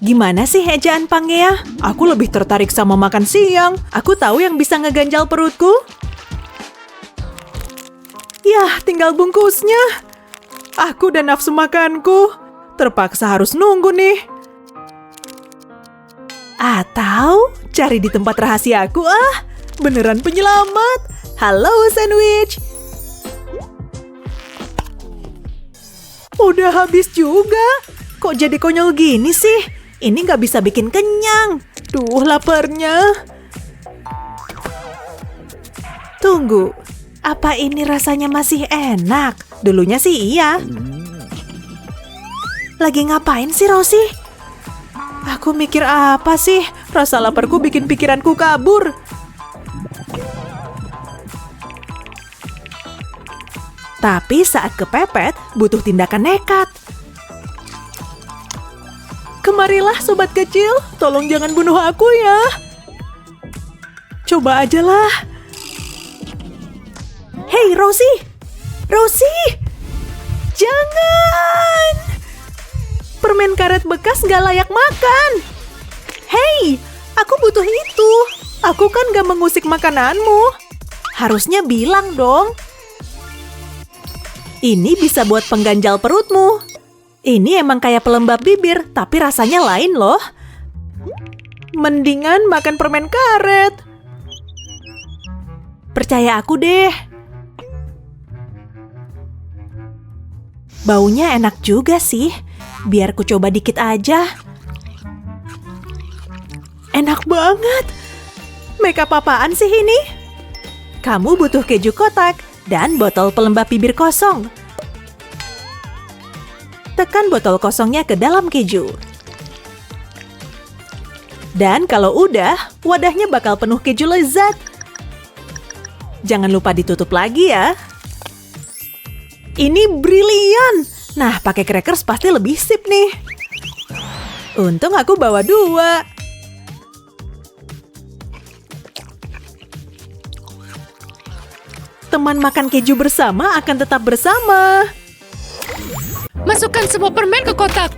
Gimana sih ejaan Pangea? Aku lebih tertarik sama makan siang. Aku tahu yang bisa ngeganjal perutku. Yah, tinggal bungkusnya. Aku dan nafsu makanku. Terpaksa harus nunggu nih. Atau cari di tempat rahasiaku beneran penyelamat. Halo sandwich. Udah habis juga. Kok jadi konyol gini sih? Ini nggak bisa bikin kenyang. Duh, laparnya. Tunggu, apa ini rasanya masih enak? Dulunya sih iya. Lagi ngapain sih Rosie? Aku mikir apa sih? Rasa laparku bikin pikiranku kabur. Tapi saat kepepet, butuh tindakan nekat. Kemarilah sobat kecil, tolong jangan bunuh aku ya. Coba aja lah. Hei Rosie! Rosie! Jangan! Permen karet bekas gak layak makan. Hei, aku butuh itu. Aku kan gak mengusik makananmu. Harusnya bilang dong. Ini bisa buat pengganjal perutmu. Ini emang kayak pelembab bibir, tapi rasanya lain loh. Mendingan makan permen karet. Percaya aku deh. Baunya enak juga sih. Biar ku coba dikit aja. Enak banget. Makeup apaan sih ini? Kamu butuh keju kotak dan botol pelembab bibir kosong. Tekan botol kosongnya ke dalam keju. Dan kalau udah, wadahnya bakal penuh keju lezat. Jangan lupa ditutup lagi ya. Ini brilian. Nah, pakai crackers pasti lebih sip nih. Untung aku bawa 2. Teman makan keju bersama akan tetap bersama. Masukkan semua permen ke kotak.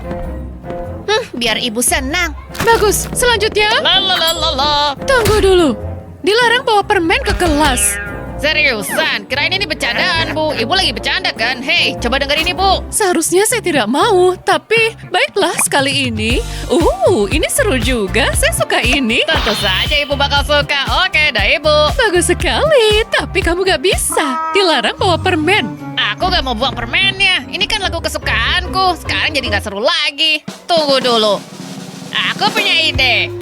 Biar ibu senang. Bagus, selanjutnya. Lalalala. Tunggu dulu. Dilarang bawa permen ke kelas. Seriusan, kirain ini bercandaan, Bu. Ibu lagi bercanda kan? Hei, coba dengerin Ibu. Seharusnya saya tidak mau, tapi baiklah sekali ini. Ini seru juga. Saya suka ini. Tentu saja Ibu bakal suka. Oke, dah Ibu. Bagus sekali, tapi kamu gak bisa. Dilarang bawa permen. Aku gak mau buang permennya. Ini kan lagu kesukaanku. Sekarang jadi gak seru lagi. Tunggu dulu. Aku punya ide.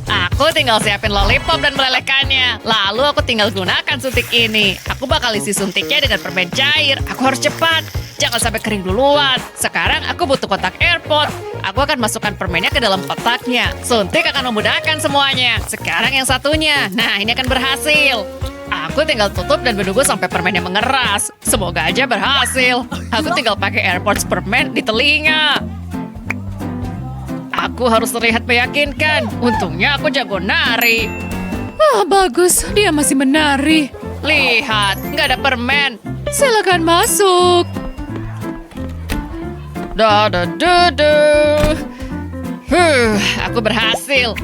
Aku tinggal siapin lollipop dan melelehkannya. Lalu aku tinggal gunakan suntik ini. Aku bakal isi suntiknya dengan permen cair. Aku harus cepat. Jangan sampai kering duluan. Sekarang aku butuh kotak airport. Aku akan masukkan permennya ke dalam kotaknya. Suntik akan memudahkan semuanya. Sekarang yang satunya. Nah, ini akan berhasil. Aku tinggal tutup dan menunggu sampai permennya mengeras. Semoga aja berhasil. Aku tinggal pakai airport permen di telinga. Aku harus terlihat meyakinkan. Untungnya aku jago nari. Bagus. Dia masih menari. Lihat, nggak ada permen. Silakan masuk. Aku berhasil.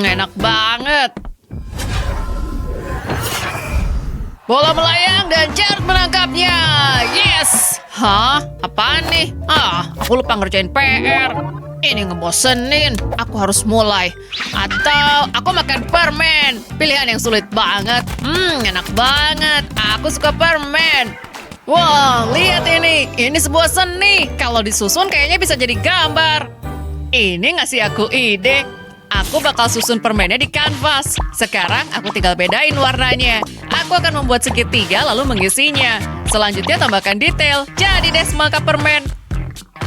Enak banget. Bola melayang dan Jared menangkapnya. Yes. Hah? Apaan nih? Aku lupa ngerjain PR. Ini ngebosenin. Aku harus mulai. Atau aku makan permen. Pilihan yang sulit banget. Enak banget. Aku suka permen. Wow, lihat ini. Ini sebuah seni. Kalau disusun kayaknya bisa jadi gambar. Ini ngasih aku ide. Aku bakal susun permennya di kanvas. Sekarang aku tinggal bedain warnanya. Aku akan membuat segitiga lalu mengisinya. Selanjutnya tambahkan detail. Jadi deh semangka permen.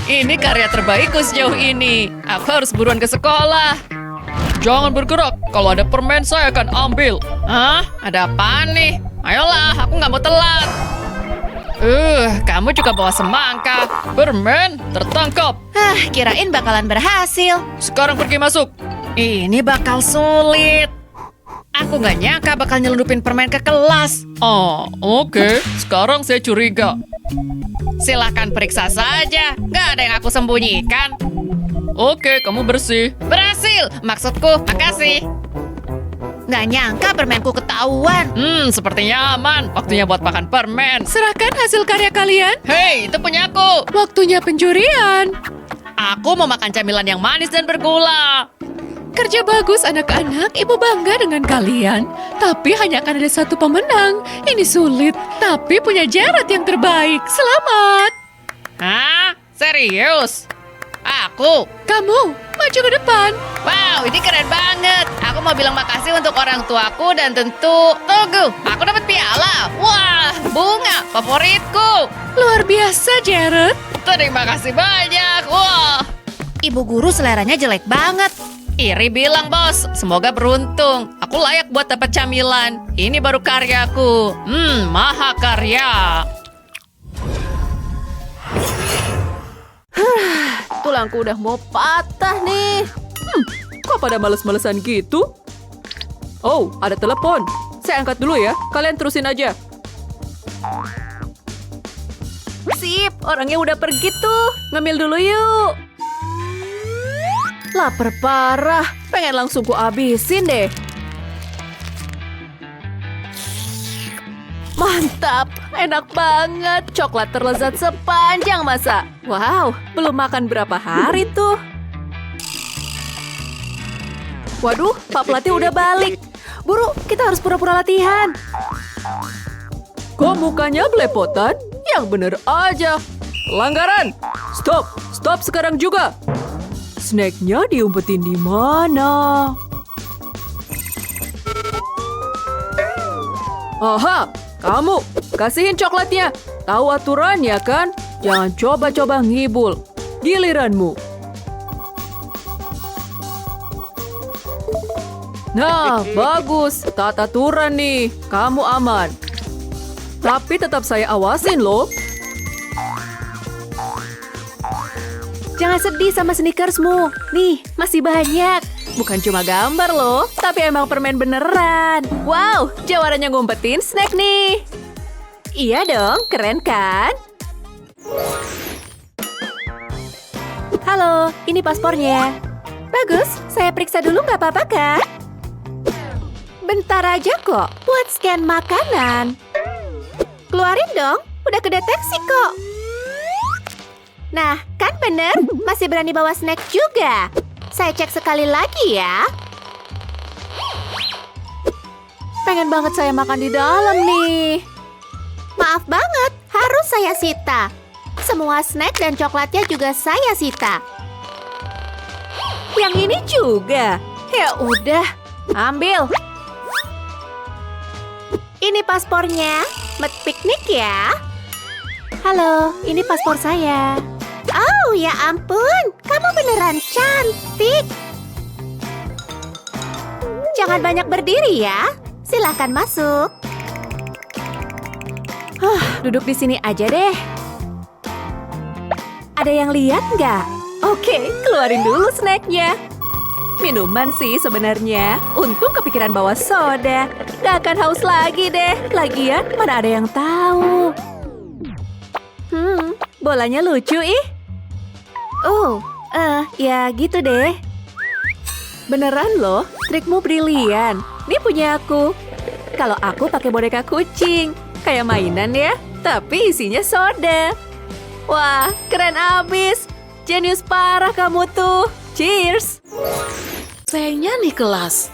Ini karya terbaikku sejauh ini. Aku harus buruan ke sekolah. Jangan bergerak. Kalau ada permen saya akan ambil. Hah? Ada apa nih? Ayolah, aku nggak mau telat. Kamu juga bawa semangka. Permen tertangkap. Kirain bakalan berhasil. Sekarang pergi masuk. Ini bakal sulit. Aku nggak nyangka bakal nyelundupin permen ke kelas. Oke. Sekarang saya curiga. Silahkan periksa saja. Nggak ada yang aku sembunyikan. Oke, kamu bersih. Berhasil! Maksudku, makasih. Nggak nyangka permenku ketahuan. Sepertinya aman. Waktunya buat makan permen. Serahkan hasil karya kalian. Hei, itu punya aku. Waktunya pencurian. Aku mau makan camilan yang manis dan bergula. Kerja bagus anak-anak, ibu bangga dengan kalian. Tapi hanya akan ada satu pemenang. Ini sulit, tapi punya Jared yang terbaik. Selamat. Hah? Serius? Aku? Kamu, maju ke depan. Wow, ini keren banget. Aku mau bilang makasih untuk orang tuaku dan tentu... Tunggu, aku dapat piala. Wah, bunga favoritku. Luar biasa, Jared. Terima kasih banyak. Wah. Ibu guru seleranya jelek banget. Iri bilang, bos, semoga beruntung. Aku layak buat dapat camilan. Ini baru karyaku. Mahakarya. Tulangku udah mau patah nih. Kok pada males-malesan gitu? Oh, ada telepon. Saya angkat dulu ya. Kalian terusin aja. Sip, orangnya udah pergi tuh. Ngambil dulu yuk. Lapar parah. Pengen langsung ku abisin deh. Mantap, enak banget. Coklat terlezat sepanjang masa. Wow, belum makan berapa hari tuh. Waduh, Pak Pelatih udah balik. Buru, kita harus pura-pura latihan. Kok mukanya belepotan? Yang bener aja. Pelanggaran. Stop sekarang juga. Snacknya diumpetin di mana? Aha, kamu kasihin coklatnya. Tahu aturannya kan? Jangan coba-coba ngibul. Giliranmu. Nah, bagus. Taat aturan nih. Kamu aman. Tapi tetap saya awasin loh. Jangan sedih sama sneakersmu. Nih, masih banyak. Bukan cuma gambar loh, tapi emang permen beneran. Wow, jawarannya ngumpetin snack nih. Iya dong, keren kan? Halo, ini paspornya. Bagus, saya periksa dulu nggak apa-apa kan? Bentar aja kok, buat scan makanan. Keluarin dong, udah kedeteksi kok. Nah, kan bener, masih berani bawa snack juga. Saya cek sekali lagi ya. Pengen banget saya makan di dalam nih. Maaf banget, harus saya sita. Semua snack dan coklatnya juga saya sita. Yang ini juga. Ya udah, ambil. Ini paspornya. Met piknik ya. Halo, ini paspor saya. Oh, ya ampun. Kamu beneran cantik. Jangan banyak berdiri ya. Silahkan masuk. Duduk di sini aja deh. Ada yang lihat nggak? Oke, keluarin dulu snacknya. Minuman sih sebenarnya. Untung kepikiran bawa soda. Gak akan haus lagi deh. Lagian mana ada yang tahu. Bolanya lucu ih. Oh, ya gitu deh. Beneran loh, trikmu brilian. Ini punya aku. Kalau aku pakai boneka kucing. Kayak mainan ya, tapi isinya soda. Wah, keren abis. Jenius parah kamu tuh. Cheers. Sayangnya nih kelas.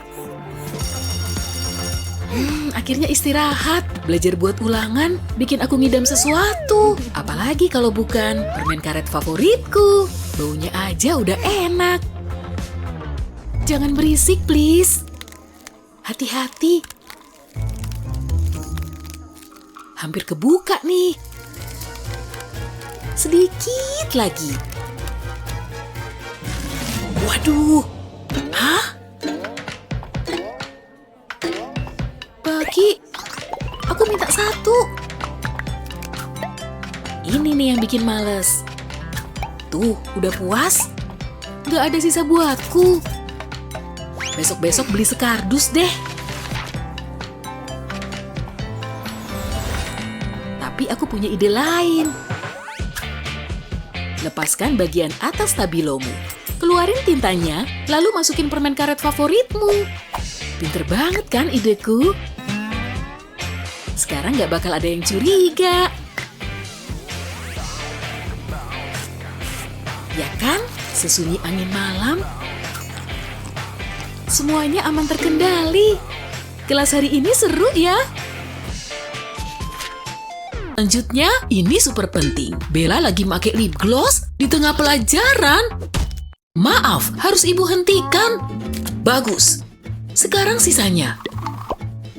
Akhirnya istirahat. Belajar buat ulangan bikin aku ngidam sesuatu. Apalagi kalau bukan permen karet favoritku. Baunya aja udah enak. Jangan berisik, please. Hati-hati. Hampir kebuka nih. Sedikit lagi. Waduh. Hah? Bagi. Aku minta satu. Ini nih yang bikin males. Tuh, udah puas? Gak ada sisa buatku. Besok-besok beli sekardus deh. Tapi aku punya ide lain. Lepaskan bagian atas stabilomu. Keluarin tintanya, lalu masukin permen karet favoritmu. Pinter banget kan ideku? Sekarang nggak bakal ada yang curiga. Ya kan? Sesunyi angin malam. Semuanya aman terkendali. Kelas hari ini seru ya. Selanjutnya, ini super penting. Bella lagi pakai lip gloss di tengah pelajaran. Maaf, harus ibu hentikan. Bagus. Sekarang sisanya.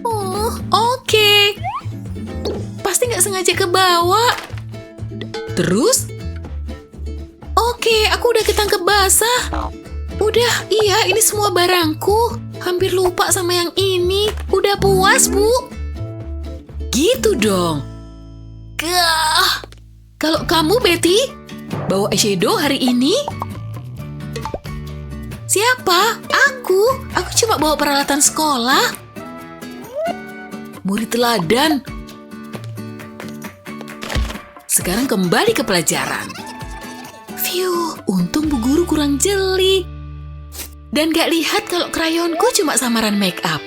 Oh, oke. Pasti nggak sengaja kebawa. Terus? Oke, aku udah ketangkep basah. Udah, iya, ini semua barangku. Hampir lupa sama yang ini. Udah puas, Bu? Gitu dong. Gah. Kalau kamu, Betty, bawa eyeshadow hari ini? Siapa? Aku. Aku cuma bawa peralatan sekolah. Murid teladan. Sekarang kembali ke pelajaran. Phew, untung Bu Guru kurang jeli. Dan gak lihat kalau krayonku cuma samaran make up.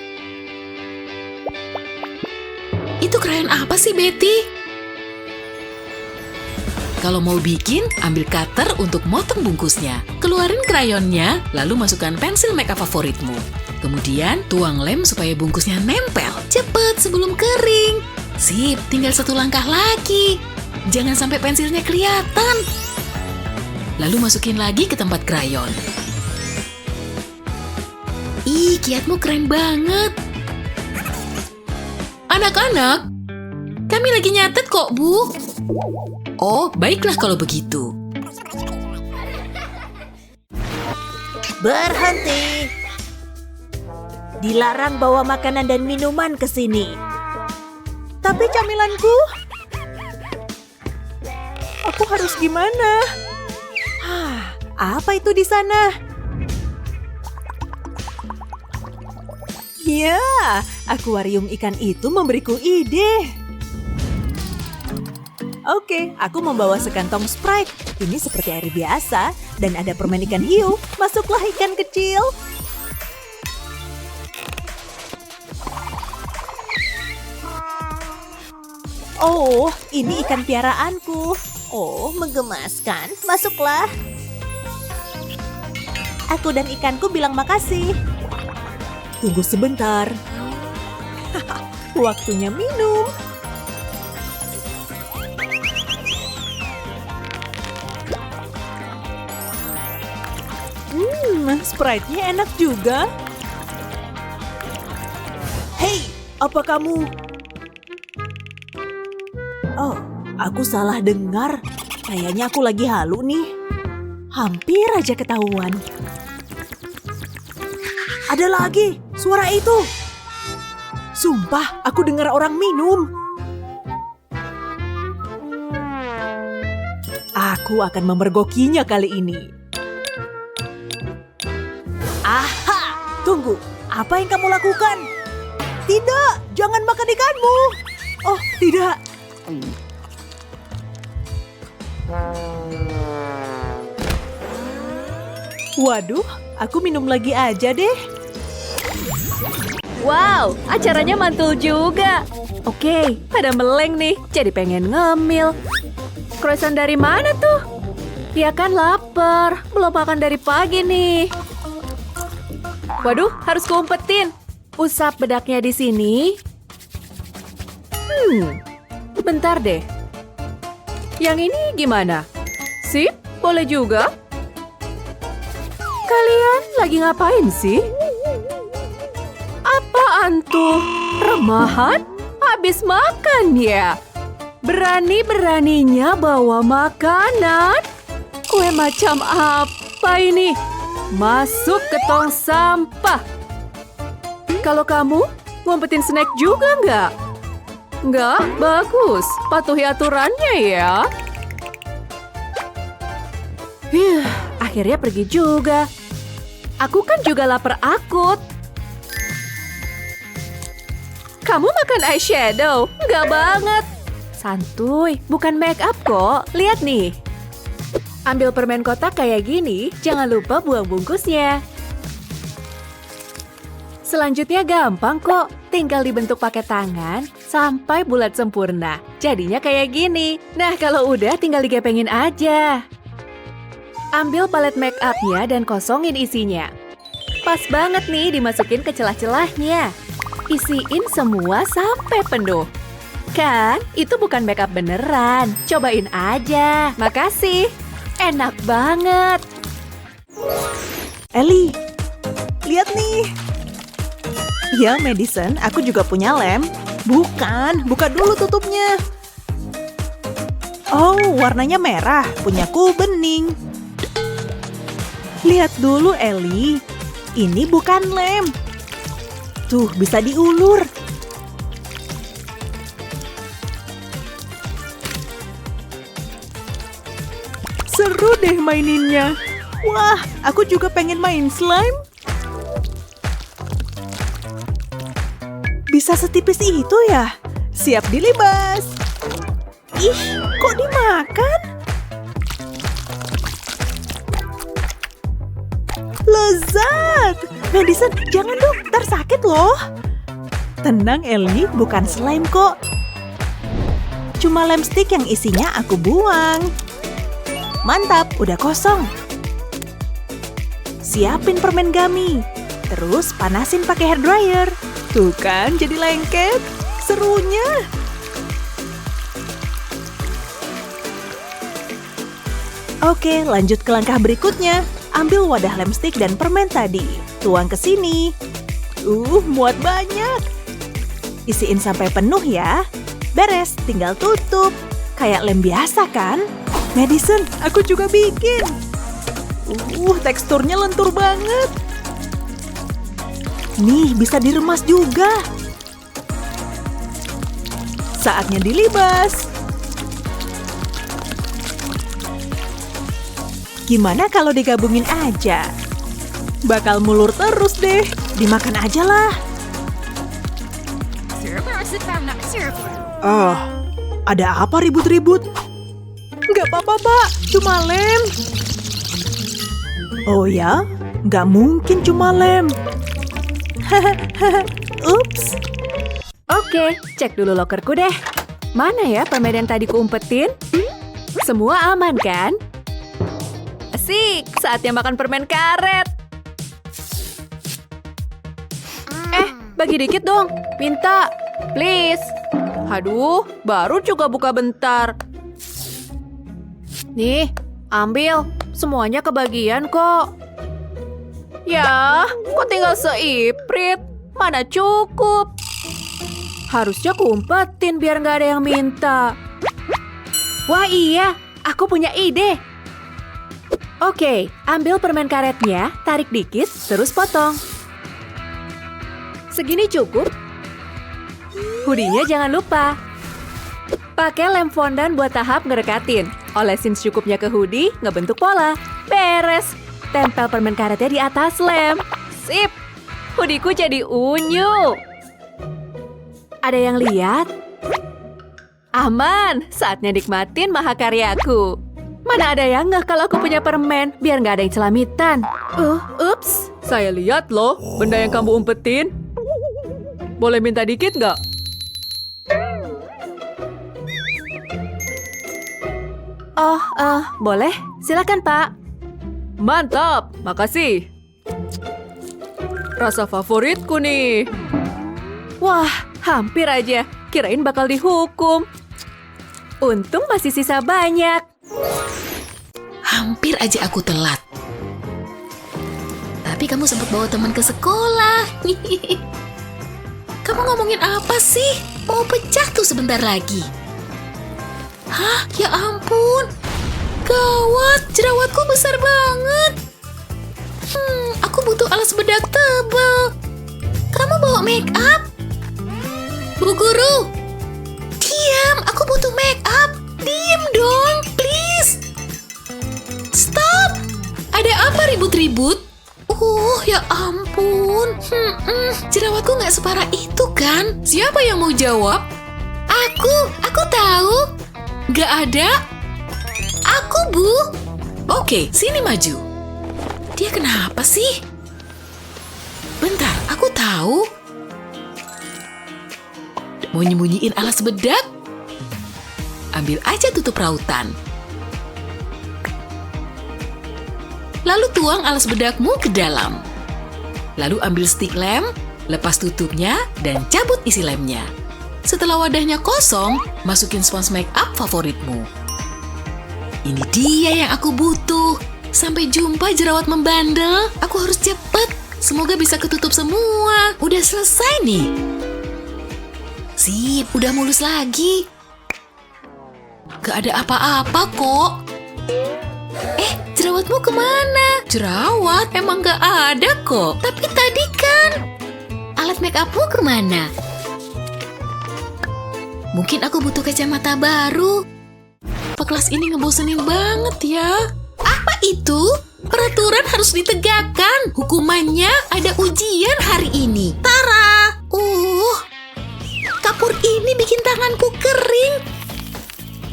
Itu krayon apa sih, Betty? Kalau mau bikin, ambil cutter untuk motong bungkusnya. Keluarin krayonnya, lalu masukkan pensil make up favoritmu. Kemudian, tuang lem supaya bungkusnya nempel. Cepet sebelum kering. Sip, tinggal satu langkah lagi. Jangan sampai pensilnya kelihatan. Lalu masukin lagi ke tempat krayon. Ih, kiatmu keren banget. Anak-anak, kami lagi nyatet kok, Bu. Oh, baiklah kalau begitu. Berhenti. Dilarang bawa makanan dan minuman ke sini. Tapi camilanku? Aku harus gimana? Apa itu di sana? Ya, akuarium ikan itu memberiku ide. Oke, aku membawa sekantong Sprite. Ini seperti air biasa dan ada permen ikan hiu. Masuklah ikan kecil. Oh, ini ikan piaraanku. Oh, menggemaskan. Masuklah. Aku dan ikanku bilang makasih. Tunggu sebentar. Waktunya minum. Sprite-nya enak juga. Hei, apa kamu? Oh, aku salah dengar. Kayaknya aku lagi halu nih. Hampir aja ketahuan. Ada lagi, suara itu. Sumpah, aku dengar orang minum. Aku akan memergokinya kali ini. Aha! Tunggu, apa yang kamu lakukan? Tidak, jangan makan ikanmu. Oh, tidak. Waduh, aku minum lagi aja deh. Wow, acaranya mantul juga. Oke, pada meleng nih, jadi pengen ngemil. Croissant dari mana tuh? Ya kan lapar, belum makan dari pagi nih. Waduh, harus kuumpetin. Usap bedaknya di sini. Bentar deh. Yang ini gimana? Sip, boleh juga. Kalian lagi ngapain sih? Apaan tuh? Remahan? Habis makan ya? Berani-beraninya bawa makanan? Kue macam apa ini? Masuk ke tong sampah. Kalau kamu, ngumpetin snack juga nggak? Nggak? Bagus. Patuhi aturannya ya. Akhirnya pergi juga. Aku kan juga lapar akut. Kamu makan eyeshadow? Nggak banget. Santuy, bukan make up kok. Lihat nih. Ambil permen kotak kayak gini, jangan lupa buang bungkusnya. Selanjutnya gampang kok, tinggal dibentuk pakai tangan sampai bulat sempurna. Jadinya kayak gini. Nah, kalau udah tinggal digepengin aja. Ambil palet make up-nya dan kosongin isinya. Pas banget nih dimasukin ke celah-celahnya. Isiin semua sampai penuh. Kan, itu bukan make up beneran. Cobain aja. Makasih. Enak banget. Ellie, lihat nih. Ya, Madison, aku juga punya lem. Bukan, buka dulu tutupnya. Oh, warnanya merah. Punyaku bening. Lihat dulu, Ellie. Ini bukan lem. Tuh, bisa diulur. Seru deh maininnya. Wah, aku juga pengen main slime. Bisa setipis itu ya? Siap dilibas. Ih, kok dimakan? Lezat! Madison, jangan dong, ntar sakit loh. Tenang Ellie, bukan slime kok. Cuma lem stick yang isinya aku buang. Mantap, udah kosong. Siapin permen gummy. Terus panasin pakai hair dryer. Tuh kan, jadi lengket. Serunya. Oke, lanjut ke langkah berikutnya. Ambil wadah lem stick dan permen tadi. Tuang ke sini. Muat banyak. Isiin sampai penuh ya. Beres, tinggal tutup. Kayak lem biasa kan? Madison, aku juga bikin. Teksturnya lentur banget. Nih, bisa diremas juga. Saatnya dilibas. Gimana kalau digabungin aja? Bakal mulur terus deh. Dimakan aja lah. Ada apa ribut-ribut? Nggak apa-apa, Pak. Cuma lem. Oh ya? Nggak mungkin cuma lem. Ups. Oke, cek dulu lokerku deh. Mana ya permen yang tadi kuumpetin? Semua aman kan? Asik, saatnya makan permen karet. Bagi dikit dong. Minta. Please. Aduh, baru juga buka bentar. Nih, ambil. Semuanya kebagian kok. Ya, kok tinggal seiprit. Mana cukup. Harusnya kuumpetin biar nggak ada yang minta. Wah iya, aku punya ide. Oke, ambil permen karetnya, tarik dikit, terus potong. Segini cukup. Hoodie-nya jangan lupa. Pakai lem fondant buat tahap ngerekatin. Olesin secukupnya ke hoodie, ngebentuk pola. Beres. Tempel permen karetnya di atas lem. Sip. Hoodieku jadi unyu. Ada yang lihat? Aman. Saatnya nikmatin mahakaryaku. Mana ada yang nggak kalau aku punya permen, biar nggak ada yang celamitan. Ups. Saya lihat loh, benda yang kamu umpetin. Boleh minta dikit nggak? Boleh. Silakan, Pak. Mantap, makasih. Rasa favoritku nih. Wah, hampir aja. Kirain bakal dihukum. Untung masih sisa banyak. Hampir aja aku telat. Tapi kamu sempat bawa teman ke sekolah. Kamu ngomongin apa sih? Mau pecah tuh sebentar lagi. Hah? Ya ampun. Gawat, jerawatku besar banget. Aku butuh alas bedak tebal. Kamu bawa make up? Bu guru. Diam, aku butuh make up. Diam dong, please. Stop. Ada apa ribut-ribut? Ya ampun. Jerawatku nggak separah itu kan? Siapa yang mau jawab? Aku tahu. Nggak ada. Aku, Bu. Oke, sini maju. Dia kenapa sih? Bentar, aku tahu. Mau nyembunyiin alas bedak? Ambil aja tutup rautan. Lalu tuang alas bedakmu ke dalam. Lalu ambil stik lem, lepas tutupnya, dan cabut isi lemnya. Setelah wadahnya kosong, masukin spons make up favoritmu. Ini dia yang aku butuh. Sampai jumpa jerawat membandel. Aku harus cepet. Semoga bisa ketutup semua. Udah selesai nih. Sip, udah mulus lagi. Gak ada apa-apa kok. Jerawatmu kemana? Jerawat emang gak ada kok. Tapi tadi kan. Alat make upmu kemana? Mungkin aku butuh kacamata baru. Kelas ini ngebosenin banget ya. Apa itu? Peraturan harus ditegakkan. Hukumannya ada ujian hari ini. Tara! Kapur ini bikin tanganku kering.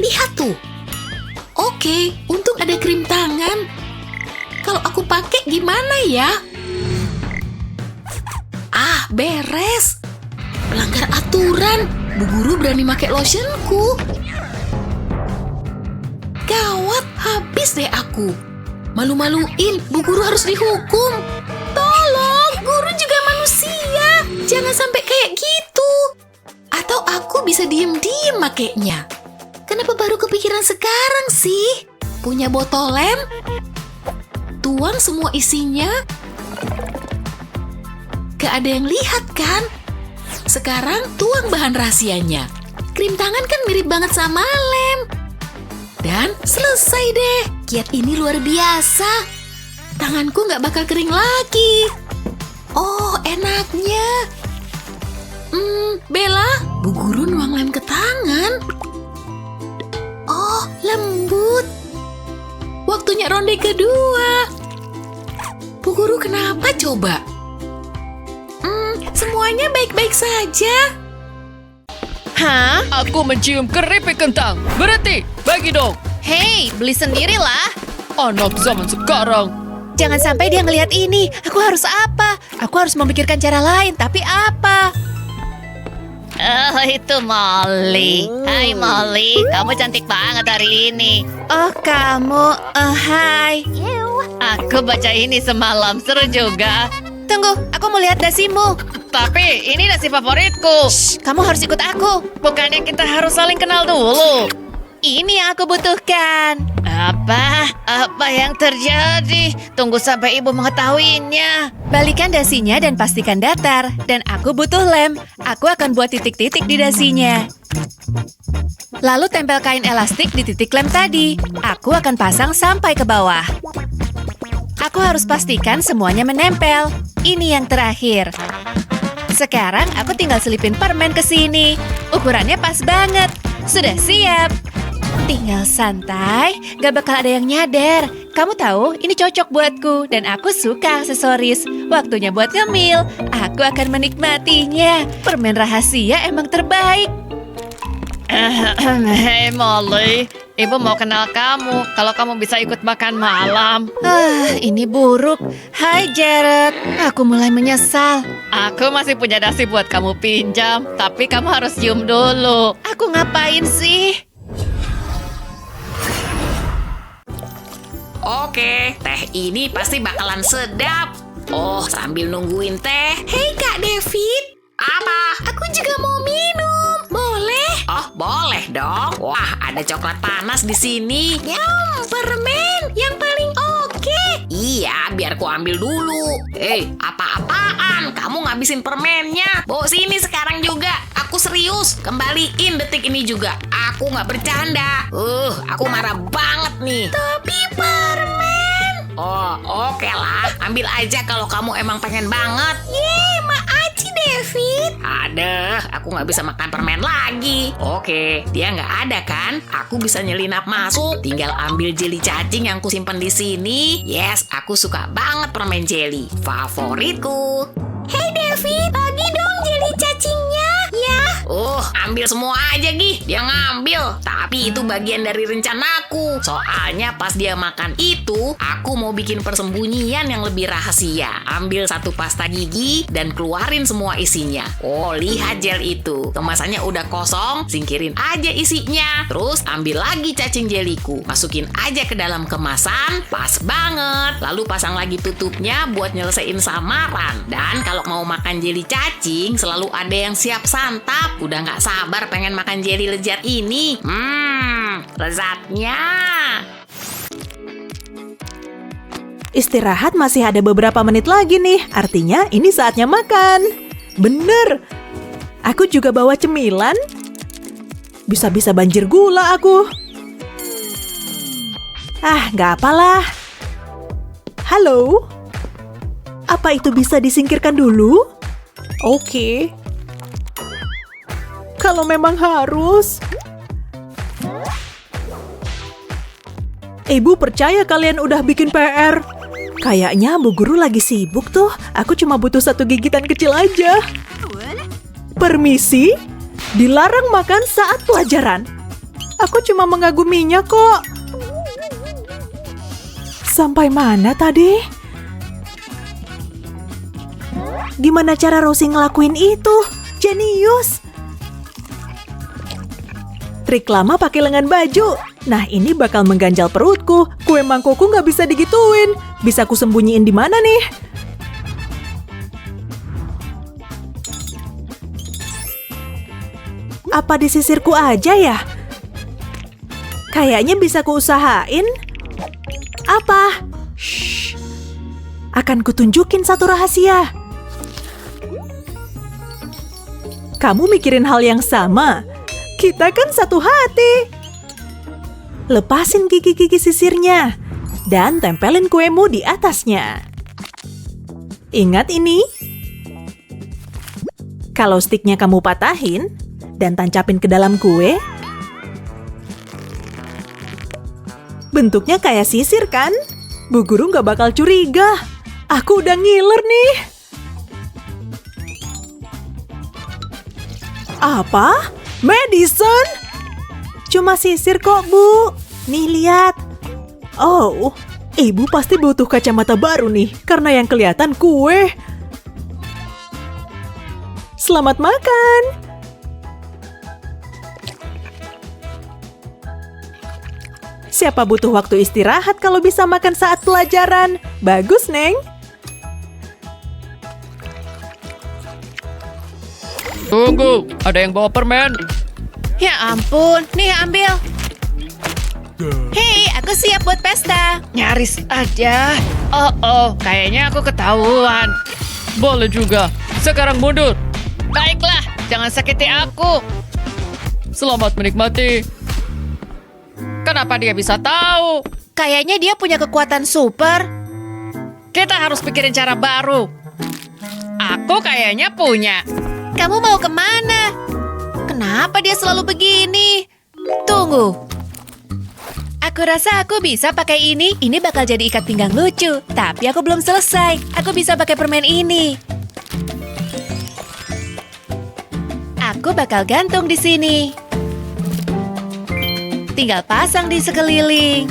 Lihat tuh. Oke, untung ada krim tangan. Kalau aku pakai gimana ya? Beres. Melanggar aturan. Bu guru berani pakai lotionku. Gawat, habis deh aku. Malu-maluin, bu guru harus dihukum. Tolong, guru juga manusia. Jangan sampai kayak gitu. Atau aku bisa diem-diem makainya. Kenapa baru kepikiran sekarang sih? Punya botol lem? Tuang semua isinya? Gak ada yang lihat kan? Sekarang tuang bahan rahasianya. Krim tangan kan mirip banget sama lem. Dan selesai deh. Kiat ini luar biasa. Tanganku gak bakal kering lagi. Oh, enaknya. Bella, bu guru nuang lem ke tangan. Oh, lembut. Waktunya ronde kedua. Bu guru kenapa coba? Semuanya baik-baik saja. Hah? Aku mencium keripik kentang. Berhenti, bagi dong. Hei, beli sendirilah. Anak zaman sekarang. Jangan sampai dia ngelihat ini. Aku harus apa? Aku harus memikirkan cara lain, tapi apa? Oh, itu Molly. Hai Molly, kamu cantik banget hari ini. Oh, kamu. Hai. Aku baca ini semalam, seru juga. Tunggu, aku mau lihat dasimu. Tapi ini nasi favoritku. Shh, kamu harus ikut aku. Bukannya kita harus saling kenal dulu? Ini yang aku butuhkan. Apa yang terjadi? Tunggu sampai ibu mengetahuinya. Balikan dasinya dan pastikan datar. Dan aku butuh lem. Aku akan buat titik-titik di dasinya. Lalu tempel kain elastik di titik lem tadi. Aku akan pasang sampai ke bawah. Aku harus pastikan semuanya menempel. Ini yang terakhir. Sekarang aku tinggal selipin permen ke sini. Ukurannya pas banget. Sudah siap. Tinggal santai, gak bakal ada yang nyadar. Kamu tahu, ini cocok buatku dan aku suka aksesoris. Waktunya buat ngemil. Aku akan menikmatinya. Permen rahasia emang terbaik. Hei Molly, ibu mau kenal kamu. Kalau kamu bisa ikut makan malam. Ini buruk. Hai Jared, aku mulai menyesal. Aku masih punya dasi buat kamu pinjam. Tapi kamu harus cium dulu. Aku ngapain sih? Oke, teh ini pasti bakalan sedap. Oh, sambil nungguin teh. Hei Kak David. Apa? Aku juga mau minum. Boleh? Oh, boleh dong. Wah, ada coklat panas di sini. Yum, permen yang paling oke. Iya, biar ku ambil dulu. Apa-apaan? Kamu ngabisin permennya. Bawa sini sekarang juga. Aku serius. Kembaliin detik ini juga. Aku nggak bercanda. Aku marah banget nih. Tapi permen. Oh, oke lah. Ambil aja kalau kamu emang pengen banget. Yeay, makasih David. Aduh, aku nggak bisa makan permen lagi. Oke, dia nggak ada kan? Aku bisa nyelinap masuk. Tinggal ambil jeli cacing yang kusimpan di sini. Yes, aku suka banget permen jeli. Favoritku. Hey David, bagi dong jeli cacingnya. Ya. Ambil semua aja, Gi. Dia ngambil. Tapi itu bagian dari rencanaku. Soalnya pas dia makan itu, aku mau bikin persembunyian yang lebih rahasia. Ambil satu pasta gigi dan keluarin semua isinya. Oh, lihat gel itu. Kemasannya udah kosong, singkirin aja isinya. Terus ambil lagi cacing jeliku. Masukin aja ke dalam kemasan. Pas banget. Lalu pasang lagi tutupnya buat nyelesain samaran. Dan kalau mau makan jeli cacing, selalu ada yang siap santap. Udah nggak sabar pengen makan jeli lezat ini. Lezatnya. Istirahat masih ada beberapa menit lagi nih. Artinya ini saatnya makan. Bener. Aku juga bawa cemilan. Bisa-bisa banjir gula aku. Nggak apalah. Halo? Apa itu bisa disingkirkan dulu? Oke. Kalau memang harus. Ibu percaya kalian udah bikin PR. Kayaknya Bu Guru lagi sibuk tuh. Aku cuma butuh satu gigitan kecil aja. Permisi? Dilarang makan saat pelajaran. Aku cuma mengaguminya kok. Sampai mana tadi? Gimana cara Rosie ngelakuin itu? Jenius! Trik lama pakai lengan baju. Nah, ini bakal mengganjal perutku. Kue mangkokku nggak bisa digituin. Bisa ku sembunyiin di mana nih? Apa di sisirku aja ya? Kayaknya bisa ku usahain. Apa? Shh. Akan kutunjukin satu rahasia. Kamu mikirin hal yang sama? Kita kan satu hati. Lepasin gigi-gigi sisirnya dan tempelin kuemu di atasnya. Ingat ini. Kalau stiknya kamu patahin dan tancapin ke dalam kue, bentuknya kayak sisir kan? Bu Guru nggak bakal curiga. Aku udah ngiler nih. Apa? Madison? Cuma sisir kok, Bu. Nih, lihat. Oh, Ibu pasti butuh kacamata baru nih, karena yang kelihatan kue. Selamat makan. Siapa butuh waktu istirahat kalau bisa makan saat pelajaran? Bagus, Neng. Tunggu, ada yang bawa permen. Ya ampun, nih ambil. Hei, aku siap buat pesta. Nyaris aja. Oh, kayaknya aku ketahuan. Boleh juga. Sekarang mundur. Baiklah, jangan sakiti aku. Selamat menikmati. Kenapa dia bisa tahu? Kayaknya dia punya kekuatan super. Kita harus pikirin cara baru. Aku kayaknya punya. Kamu mau kemana? Kenapa dia selalu begini? Tunggu. Aku rasa aku bisa pakai ini. Ini bakal jadi ikat pinggang lucu. Tapi aku belum selesai. Aku bisa pakai permen ini. Aku bakal gantung di sini. Tinggal pasang di sekeliling.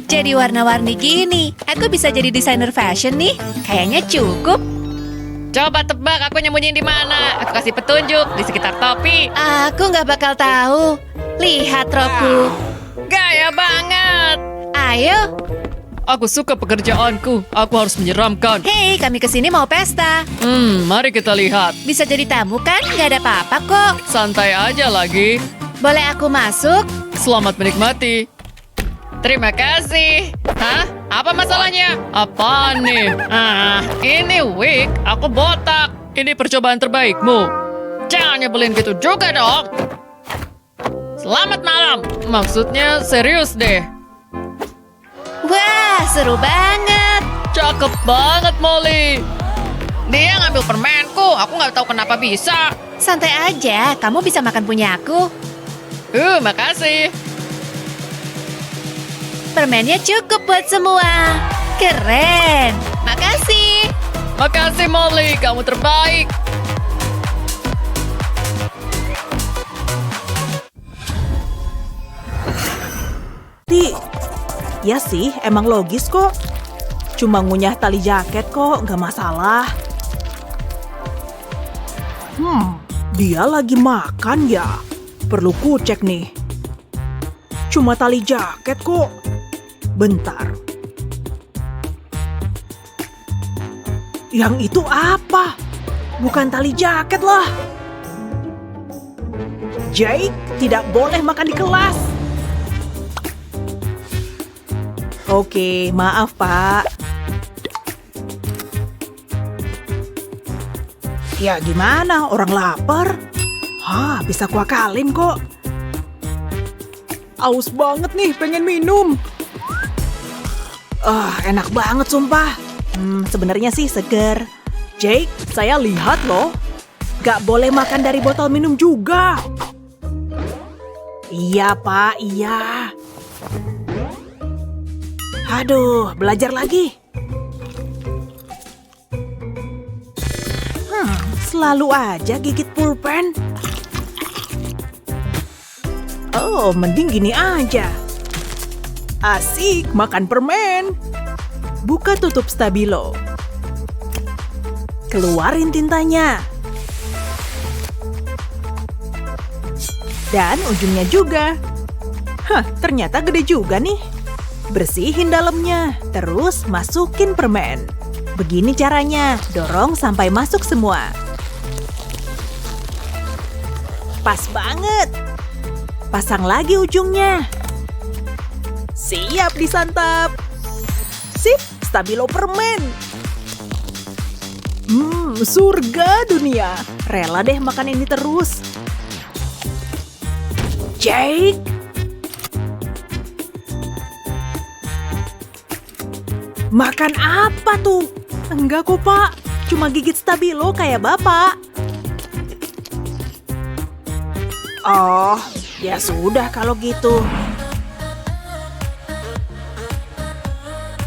Jadi warna-warni gini. Aku bisa jadi desainer fashion nih. Kayaknya cukup. Coba tebak aku nyembunyiin di mana. Aku kasih petunjuk di sekitar topi. Aku nggak bakal tahu. Lihat roku. Gaya banget. Ayo. Aku suka pekerjaanku. Aku harus menyeramkan. Hei, kami kesini mau pesta. Mari kita lihat. Bisa jadi tamu kan? Nggak ada apa-apa kok. Santai aja lagi. Boleh aku masuk? Selamat menikmati. Terima kasih. Hah? Apa masalahnya? Apa nih? Ini wig. Aku botak. Ini percobaan terbaikmu. Jangan nyebelin gitu juga dong. Selamat malam. Maksudnya serius deh. Wah, seru banget. Cakep banget, Molly. Dia ngambil permenku. Aku nggak tahu kenapa bisa. Santai aja, kamu bisa makan punya aku. Makasih. Permennya cukup buat semua. Keren. Makasih. Makasih, Molly. Kamu terbaik. tadi. Ya sih, emang logis kok. Cuma ngunyah tali jaket kok, nggak masalah. Dia lagi makan ya? Perlu ku cek nih. Cuma tali jaket kok. Bentar. Yang itu apa? Bukan tali jaket lah. Jake tidak boleh makan di kelas. Oke, maaf Pak. Ya gimana, orang lapar? Hah, bisa kuakalin kok. Aus banget nih, pengen minum. Enak banget sumpah. Sebenarnya sih seger. Jake, saya lihat loh. Gak boleh makan dari botol minum juga. Iya Pak, iya. Aduh, belajar lagi. Selalu aja gigit pulpen. Oh, mending gini aja. Asik makan permen. Buka tutup stabilo. Keluarin tintanya. Dan ujungnya juga. Ternyata gede juga nih. Bersihin dalamnya, terus masukin permen. Begini caranya, dorong sampai masuk semua. Pas banget. Pasang lagi ujungnya. Siap disantap. Sip, stabilo permen. Surga dunia. Rela deh makan ini terus. Jake. Makan apa tuh? Enggak kok Pak, cuma gigit stabilo kayak Bapak. Oh, ya sudah kalau gitu.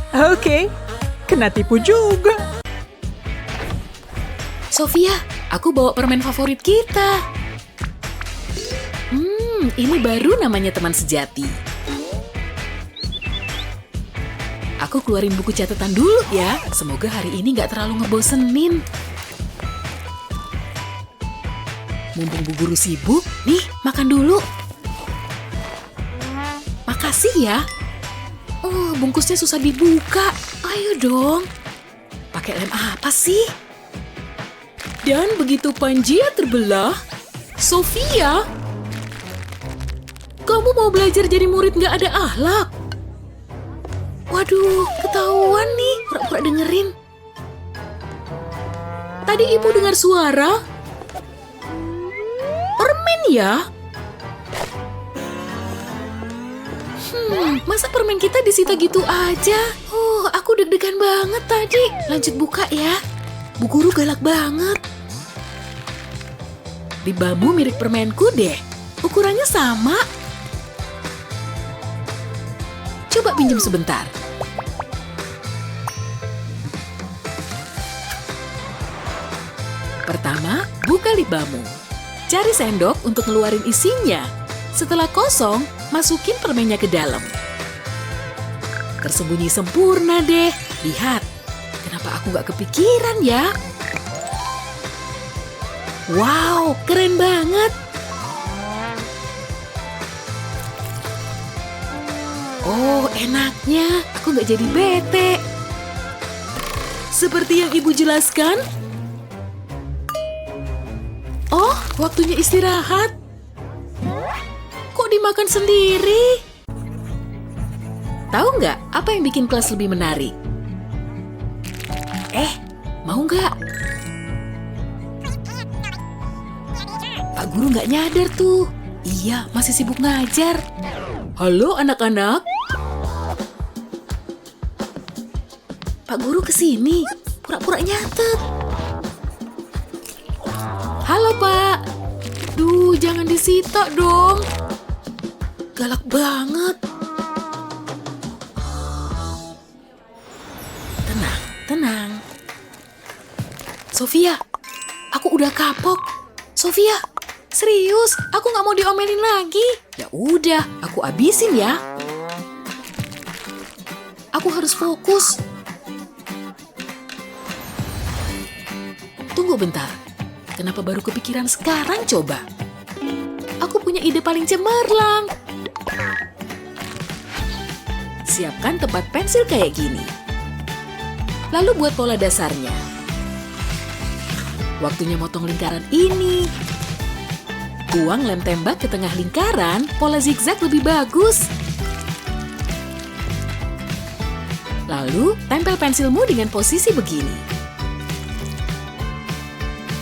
Oke, kena tipu juga. Sofia, aku bawa permen favorit kita. Ini baru namanya teman sejati. Aku keluarin buku catatan dulu ya. Semoga hari ini nggak terlalu ngebosenin. Mumpung Bu Guru sibuk, nih makan dulu. Makasih ya. Oh, bungkusnya susah dibuka. Ayo dong. Pakai lem apa sih? Dan begitu Panjia terbelah, Sofia, kamu mau belajar jadi murid nggak ada akhlak? Waduh, ketahuan nih, pura-pura dengerin. Tadi ibu dengar suara? Permen ya? Masa permen kita disita gitu aja? Aku deg-degan banget tadi. Lanjut buka ya. Bu Guru galak banget. Di bambu mirip permenku deh. Ukurannya sama. Coba pinjam sebentar. Pertama, buka libamu. Cari sendok untuk ngeluarin isinya. Setelah kosong, masukin permennya ke dalam. Tersembunyi sempurna deh. Lihat, kenapa aku gak kepikiran ya? Wow, keren banget. Oh, enaknya. Aku gak jadi bete. Seperti yang ibu jelaskan. Oh, waktunya istirahat. Kok dimakan sendiri? Tahu nggak apa yang bikin kelas lebih menarik? Mau nggak? Pak Guru nggak nyadar tuh. Iya, masih sibuk ngajar. Halo anak-anak. Pak Guru kesini, pura-pura nyatet. Halo Pak. Duh, jangan disita dong. Galak banget. Tenang, tenang. Sofia, aku udah kapok. Sofia, serius, aku nggak mau diomelin lagi. Ya udah, aku abisin ya. Aku harus fokus. Tunggu bentar. Kenapa baru kepikiran sekarang coba? Aku punya ide paling cemerlang. Siapkan tempat pensil kayak gini. Lalu buat pola dasarnya. Waktunya motong lingkaran ini. Buang lem tembak ke tengah lingkaran, pola zigzag lebih bagus. Lalu, tempel pensilmu dengan posisi begini.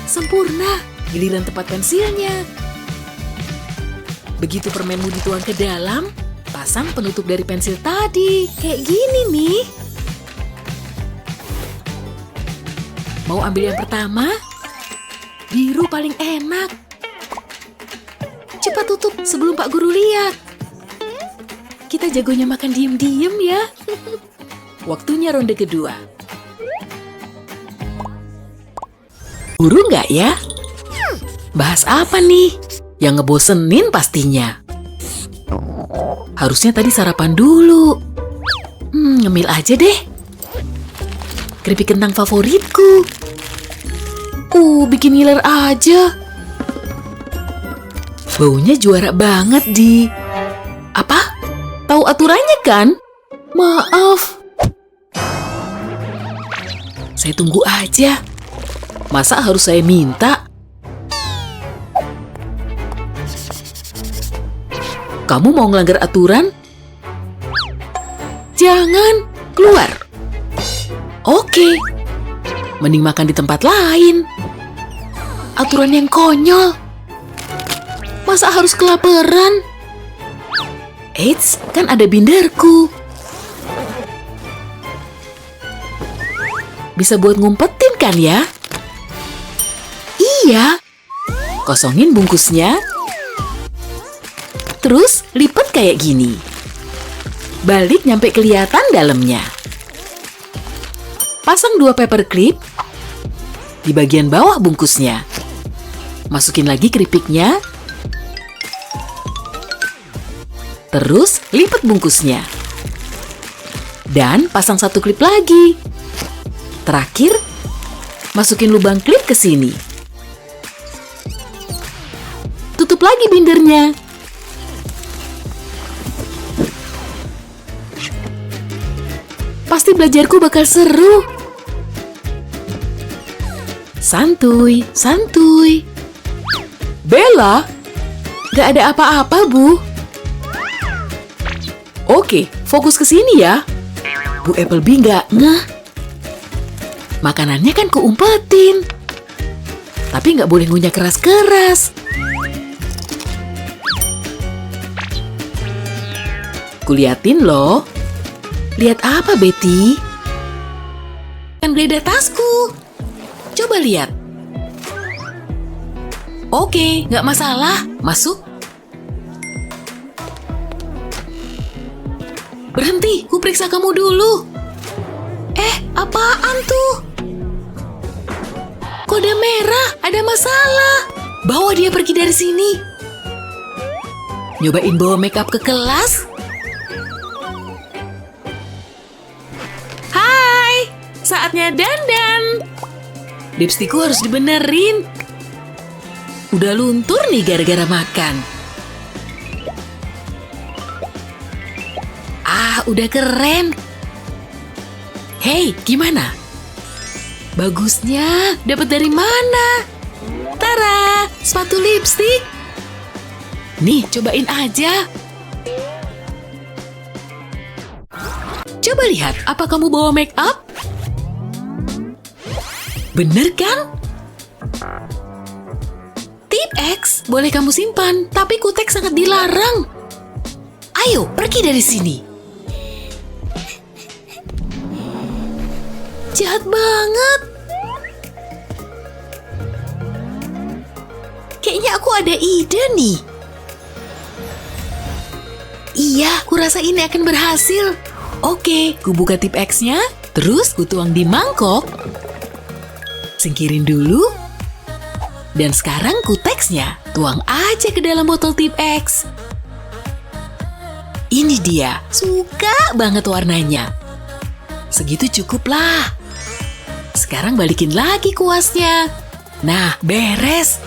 Sempurna, giliran tempat pensilnya. Begitu permenmu dituang ke dalam, pasang penutup dari pensil tadi. Kayak gini nih. Mau ambil yang pertama? Biru paling enak. Cepat tutup sebelum Pak Guru lihat. Kita jagonya makan diem-diem ya. Waktunya ronde kedua. Guru nggak ya? Bahas apa nih? Yang ngebosenin pastinya. Harusnya tadi sarapan dulu. Ngemil aja deh. Keripik kentang favoritku. Bikin ngiler aja. Baunya juara banget di... Apa? Tahu aturannya kan? Maaf. Saya tunggu aja. Masa harus saya minta? Kamu mau ngelanggar aturan? Jangan, keluar. Oke. Mending makan di tempat lain. Aturan yang konyol. Masa harus kelaparan? Eits, kan ada binderku. Bisa buat ngumpetin kan ya? Iya. Kosongin bungkusnya. Terus lipat kayak gini. Balik nyampe kelihatan dalamnya. Pasang 2 paper clip di bagian bawah bungkusnya. Masukin lagi keripiknya. Terus lipat bungkusnya. Dan pasang 1 klip lagi. Terakhir, masukin lubang klip ke sini. Tutup lagi bindernya. Pasti belajarku bakal seru. Santuy, santuy. Bella, gak ada apa-apa, Bu. Oke, fokus ke sini ya. Bu Applebee gak ngeh. Makanannya kan kuumpetin. Tapi nggak boleh ngunyah keras-keras. Kuliatin loh. Lihat apa, Betty? Kan geledah tasku. Coba lihat. Oke, nggak masalah. Masuk. Berhenti, ku periksa kamu dulu. Apaan tuh? Kode merah, ada masalah. Bawa dia pergi dari sini. Nyobain bawa makeup ke kelas? Hai, saatnya dandan. Lipstikku harus dibenerin. Udah luntur nih gara-gara makan. Udah keren. Hei, gimana? Bagusnya dapat dari mana? Tara, sepatu lipstik. Nih, cobain aja. Coba lihat, apa kamu bawa make up? Bener kan? Tip X boleh kamu simpan, tapi kutek sangat dilarang. Ayo, pergi dari sini. Jahat banget. Kayaknya aku ada ide nih. Iya, kurasa ini akan berhasil. Oke, ku buka tip X-nya, terus ku tuang di mangkok. Singkirin dulu. Dan sekarang ku teksnya, tuang aja ke dalam botol tip X. Ini dia, suka banget warnanya. segitu cukuplah. Sekarang balikin lagi kuasnya. Nah, beres.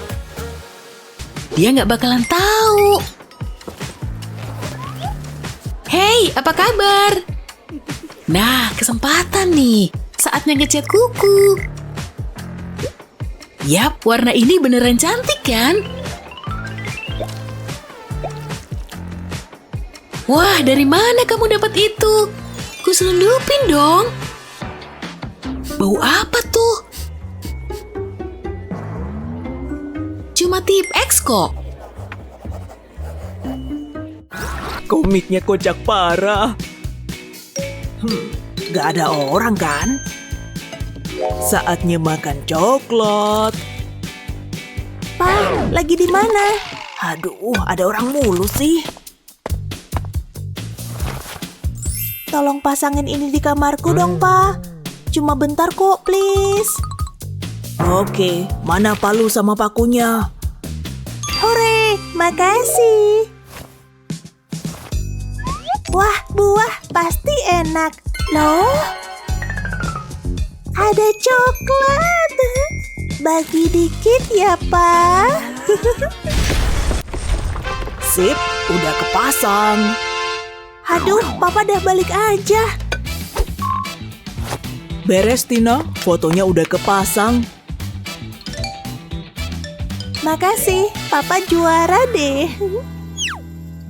Dia nggak bakalan tahu. Hei, apa kabar? Nah, kesempatan nih. Saatnya ngecat kuku. Yap, warna ini beneran cantik kan? Wah, dari mana kamu dapat itu? Kuselundupin dong. Bau apa tuh? Cuma tip X kok. Komiknya kocak parah. Gak ada orang kan? Saatnya makan coklat. Pa, lagi di mana? Aduh, ada orang mulu sih. Tolong pasangin ini di kamarku dong, Pa. Cuma bentar kok, please. Oke, mana palu sama pakunya? Hore, makasih. Wah, buah pasti enak. Loh? Ada coklat. Bagi dikit ya, Pak. Sip, udah kepasang. Aduh, Papa dah balik aja. Beres, Tina. Fotonya udah kepasang. Makasih, Papa juara deh.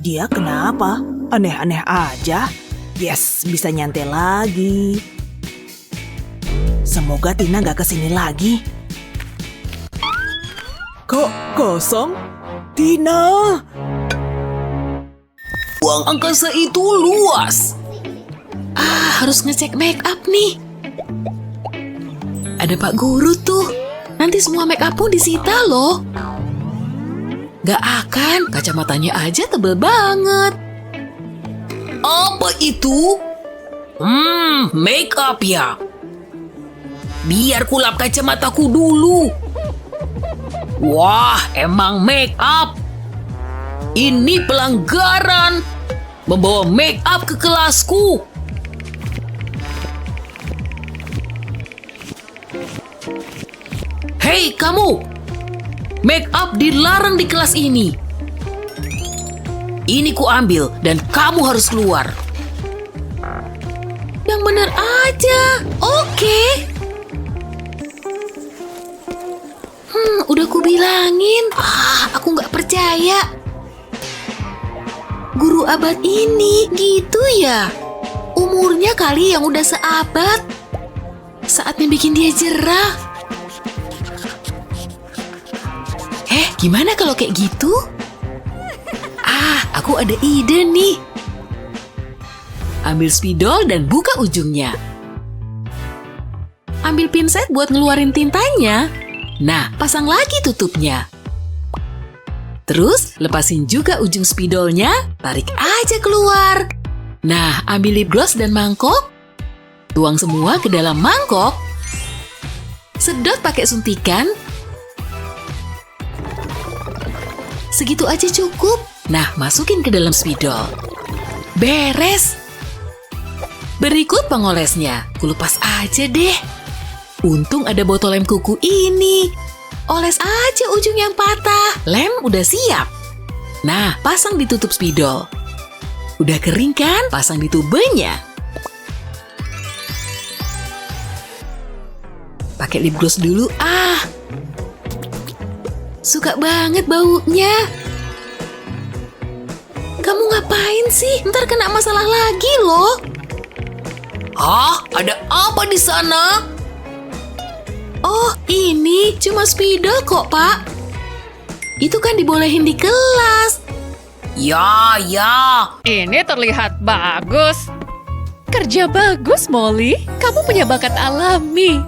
Dia kenapa? Aneh-aneh aja. Yes, bisa nyantai lagi. Semoga Tina gak kesini lagi. Kok kosong? Tina! Ruang angkasa itu luas. Harus ngecek make up nih. Ada Pak Guru tuh. Nanti semua make up pun disita loh. Gak akan, kacamatanya aja tebel banget. Apa itu? Make up ya. Biar kulap kacamataku dulu. Wah, emang make up. Ini pelanggaran. Membawa make up ke kelasku. Hei kamu, make up dilarang di kelas ini. Ini ku ambil dan kamu harus keluar. Yang bener aja, oke. Udah ku bilangin. Aku nggak percaya. Guru abad ini gitu ya. Umurnya kali yang udah seabad. Saatnya bikin dia jerah. Gimana kalau kayak gitu? Aku ada ide nih. Ambil spidol dan buka ujungnya. Ambil pinset buat ngeluarin tintanya. Nah, pasang lagi tutupnya. Terus, lepasin juga ujung spidolnya, tarik aja keluar. Nah, ambil lip gloss dan mangkok. Tuang semua ke dalam mangkok. Sedot pakai suntikan. Segitu aja cukup. Nah, masukin ke dalam spidol. Beres. Berikut pengolesnya. Kulepas aja deh. Untung ada botol lem kuku ini. Oles aja ujung yang patah. Lem udah siap. Nah, pasang di tutup spidol. Udah kering kan? Pasang di tubenya. Pakai lip gloss dulu. Suka banget baunya. Kamu ngapain sih? Ntar kena masalah lagi loh. Ada apa di sana? Oh, ini cuma spidol kok, Pak. Itu kan dibolehin di kelas. Ya. Ini terlihat bagus. Kerja bagus, Molly. Kamu punya bakat alami.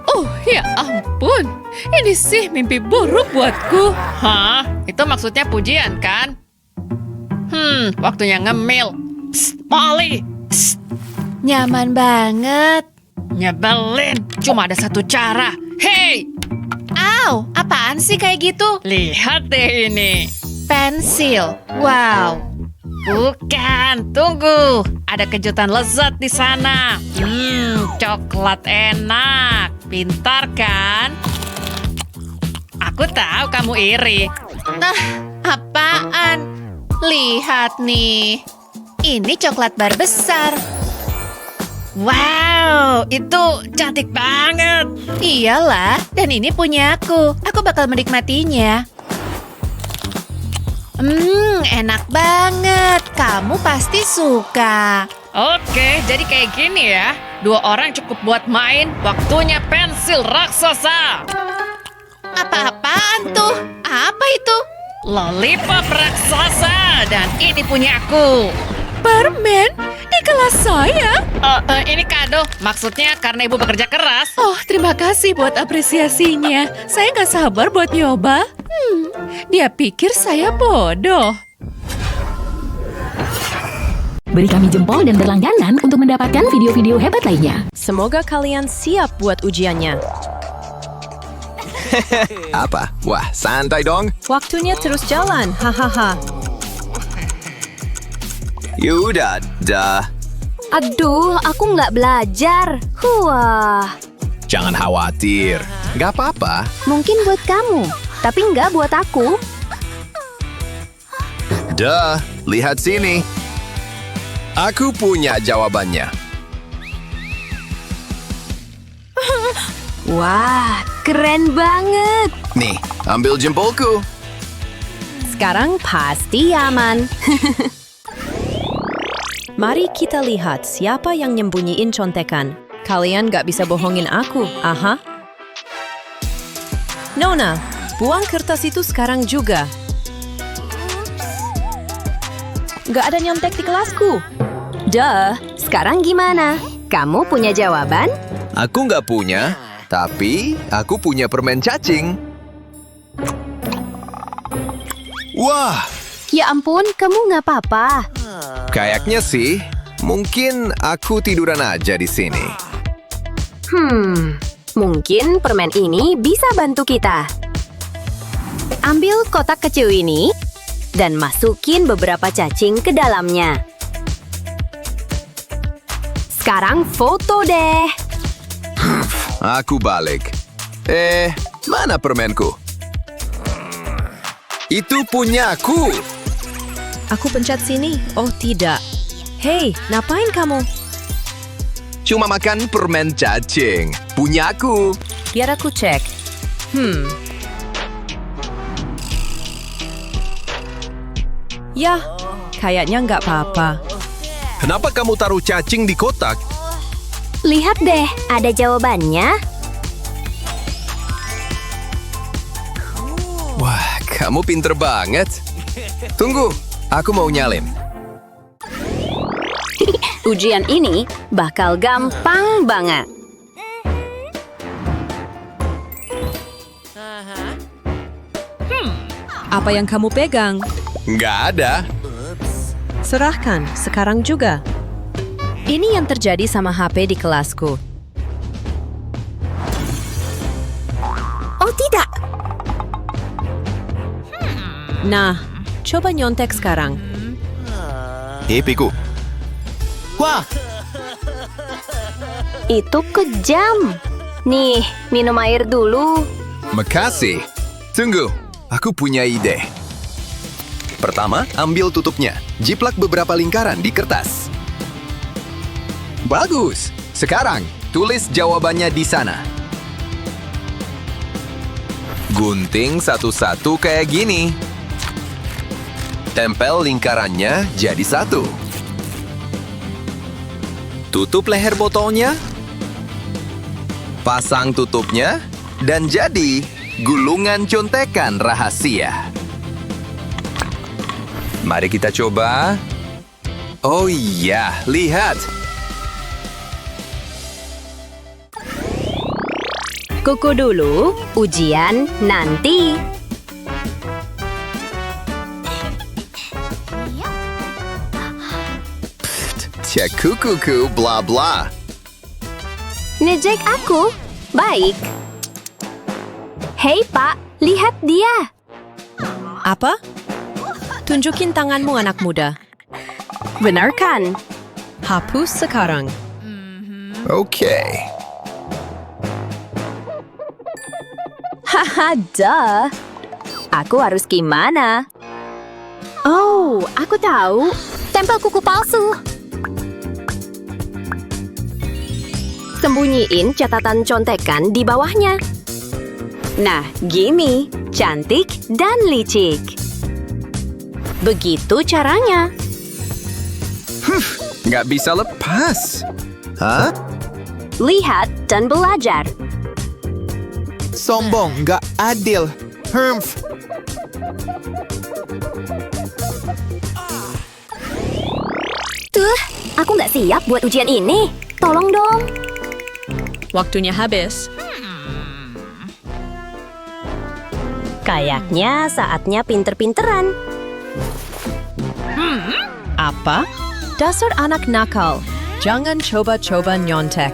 Oh, ya ampun. Ini sih mimpi buruk buatku. Hah? Itu maksudnya pujian kan? Waktunya ngemil. Psst, Molly. Psst, Nyaman banget. nyebelin. Cuma ada satu cara. Hei, Au, apaan sih kayak gitu? lihat deh ini. Pensil. Wow. Bukan, tunggu. Ada kejutan lezat di sana. Coklat enak. Pintar kan? Aku tahu kamu iri. Nah, apaan? Lihat nih. Ini coklat bar besar. Wow, itu cantik banget. Iyalah, dan ini punya aku. Aku bakal menikmatinya. Enak banget. Kamu pasti suka. Oke, jadi kayak gini ya. 2 orang cukup buat main. Waktunya pensil raksasa. Apa-apaan tuh? Apa itu? Lollipop raksasa. Dan ini punya aku. Permen di kelas saya. Ini kado. Maksudnya karena ibu bekerja keras. Oh, terima kasih buat apresiasinya. Saya nggak sabar buat nyoba. Dia pikir saya bodoh. Beri kami jempol dan berlangganan untuk mendapatkan video-video hebat lainnya. Semoga kalian siap buat ujiannya. Apa? Wah, santai dong. Waktunya terus jalan, hahaha. Yaudah, dah. Aduh, aku nggak belajar. Wah, Jangan khawatir. Gak apa-apa. mungkin buat kamu, tapi nggak buat aku. Dah, lihat sini. Aku punya jawabannya. Wah, keren banget. Nih, ambil jempolku. Sekarang pasti aman. Mari kita lihat siapa yang nyembunyiin contekan. Kalian gak bisa bohongin aku, aha. Nona, buang kertas itu sekarang juga. Gak ada nyontek di kelasku. Duh, sekarang gimana? Kamu punya jawaban? Aku nggak punya, tapi aku punya permen cacing. Wah, Ya ampun, kamu gak apa-apa. kayaknya sih. Mungkin aku tiduran aja di sini. Mungkin permen ini bisa bantu kita. Ambil kotak kecil ini dan masukin beberapa cacing ke dalamnya. Sekarang foto deh. Aku balik. Mana permenku? Itu punyaku. Aku pencet sini. Oh tidak. Hei, ngapain kamu? Cuma makan permen cacing. Punyaku. Biar aku cek. Ya, kayaknya nggak apa-apa. Kenapa kamu taruh cacing di kotak? Lihat deh, ada jawabannya. Wah, kamu pinter banget. Tunggu, aku mau nyalin. Ujian ini bakal gampang banget. Apa yang kamu pegang? Nggak ada. Serahkan, sekarang juga. Ini yang terjadi sama HP di kelasku. Oh tidak! Nah, coba nyontek sekarang. Piku. Wah, Itu kejam. Nih, minum air dulu. makasih. Tunggu, aku punya ide. Pertama, ambil tutupnya. Jiplak beberapa lingkaran di kertas. Bagus. Sekarang, tulis jawabannya di sana. Gunting satu-satu kayak gini. Tempel lingkarannya jadi satu. Tutup leher botolnya. Pasang tutupnya. Dan jadi gulungan contekan rahasia. Mari kita coba. Oh iya, lihat. Kuku dulu, ujian nanti. Cek kukuku bla bla. Ngejek aku? Baik. Hei Pak, lihat dia. Apa? Tunjukin tanganmu anak muda. Benar kan? Hapus sekarang. Oke. Haha, duh. Aku harus gimana? Oh, aku tahu. Tempel kuku palsu. Sembunyiin catatan contekan di bawahnya. Nah, gini. Cantik dan licik. Begitu caranya. Nggak bisa lepas. Hah? Lihat dan belajar. Sombong, nggak adil. Humph. Tuh, aku nggak siap buat ujian ini. Tolong dong. Waktunya habis. Kayaknya saatnya pinter-pinteran. Apa? Dasar anak nakal. Jangan coba-coba nyontek.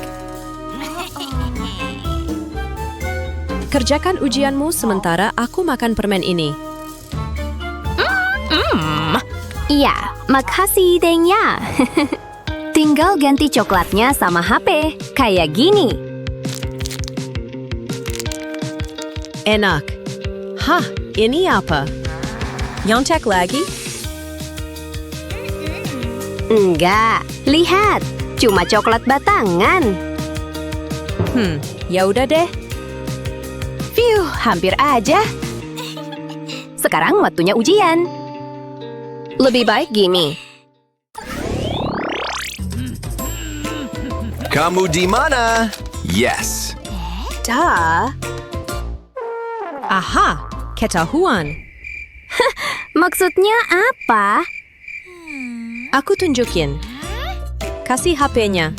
Kerjakan ujianmu sementara aku makan permen ini. Iya, makasih Dengnya. Tinggal ganti coklatnya sama HP. Kayak gini. Enak. Hah, ini apa? Nyontek lagi? Enggak, lihat. Cuma coklat batangan. Ya udah deh. Phew, hampir aja. Sekarang waktunya ujian. Lebih baik gini. Kamu di mana? Yes. Dah. Aha, ketahuan. Maksudnya apa? Aku tunjukin. Kasih HP-nya.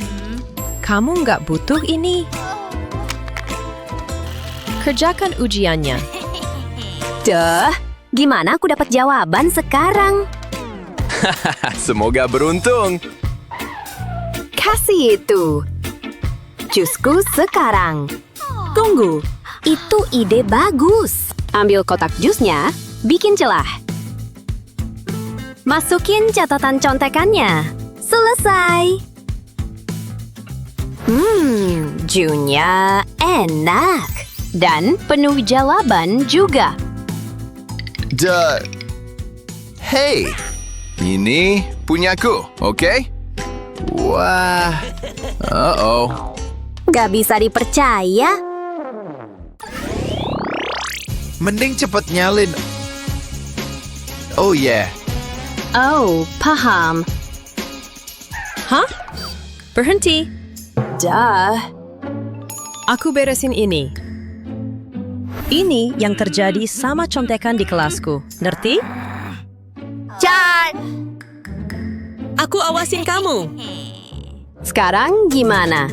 Kamu nggak butuh ini. Kerjakan ujiannya. Duh, gimana aku dapat jawaban sekarang? Semoga beruntung. Kasih itu. Jusku sekarang. Tunggu, itu ide bagus. Ambil kotak jusnya, bikin celah. Masukin catatan contekannya. Selesai. Junya enak. Dan penuh jawaban juga. Hey, ini punyaku, oke? Wah, Gak bisa dipercaya. Mending cepet nyalin. Oh yeah. Oh, paham. Hah? Berhenti. Duh. Aku beresin ini. Ini yang terjadi sama contekan di kelasku. Ngerti? Aku awasin kamu. Sekarang gimana?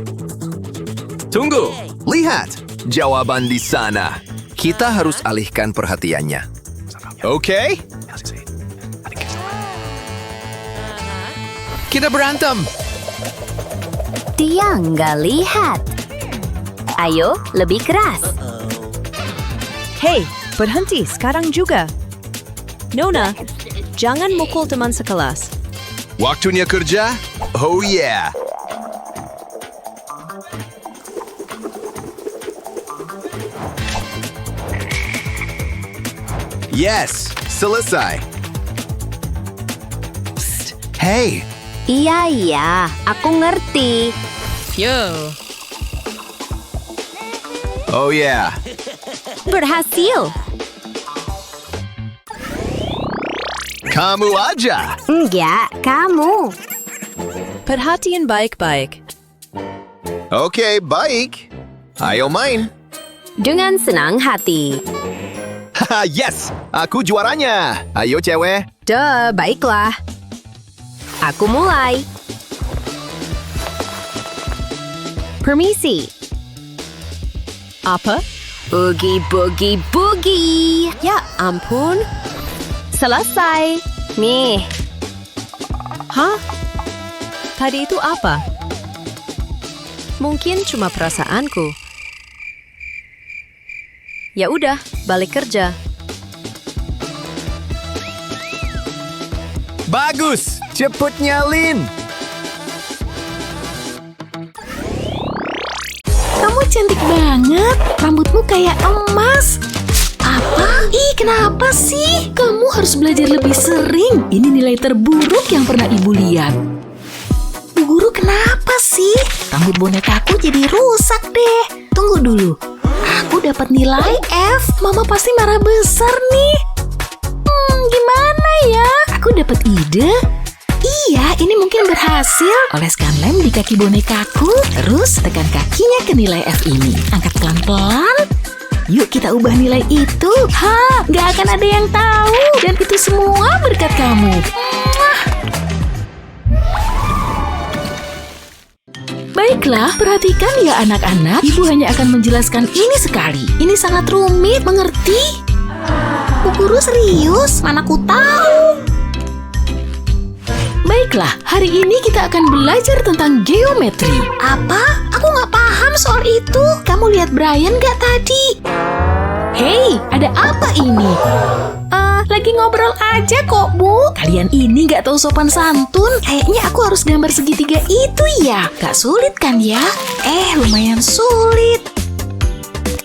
tunggu. Lihat, jawaban di sana. Kita harus alihkan perhatiannya. Oke? Kita berantem. Dia nggak lihat. Ayo, lebih keras. Hei, berhenti sekarang juga. Nona, jangan mukul teman sekelas. Waktunya kerja? Oh yeah. Yes, selesai. Psst, hey, Iya, aku ngerti. Yo. oh yeah. Berhasil. Kamu aja. Enggak, kamu. Perhatiin baik-baik. Oke, baik. Ayo main. Dengan senang hati. Haha, yes, aku juaranya. Ayo cewek. Duh, baiklah. Aku mulai. Permisi. Apa? Boogie, boogie, boogie. Ya ampun. Selesai. Nih, Hah? Tadi itu apa? Mungkin cuma perasaanku. Ya udah, balik kerja. Bagus, Cepet nyalin. Kamu cantik banget. Rambutmu kayak emas. Apa? Ih, kenapa sih? Kamu harus belajar lebih sering. Ini nilai terburuk yang pernah ibu lihat. Bu guru, kenapa sih? Rambut bonekaku jadi rusak deh. Tunggu dulu. Aku dapat nilai F. Mama pasti marah besar nih. Gimana ya? Aku dapat ide. Iya, ini mungkin berhasil. Oleskan lem di kaki bonekaku, terus tekan kakinya ke nilai F ini. Angkat pelan-pelan. Yuk kita ubah nilai itu. Gak akan ada yang tahu. Dan itu semua berkat kamu. Baiklah, perhatikan ya anak-anak. Ibu hanya akan menjelaskan ini sekali. Ini sangat rumit, mengerti? Bu guru serius? Mana ku tahu. Baiklah, hari ini kita akan belajar tentang geometri. Apa? Aku nggak paham soal itu. Kamu lihat Brian nggak tadi? Hei, ada apa ini? Lagi ngobrol aja kok, Bu. Kalian ini nggak tahu sopan santun. Kayaknya aku harus gambar segitiga itu ya. Gak sulit kan ya? Lumayan sulit.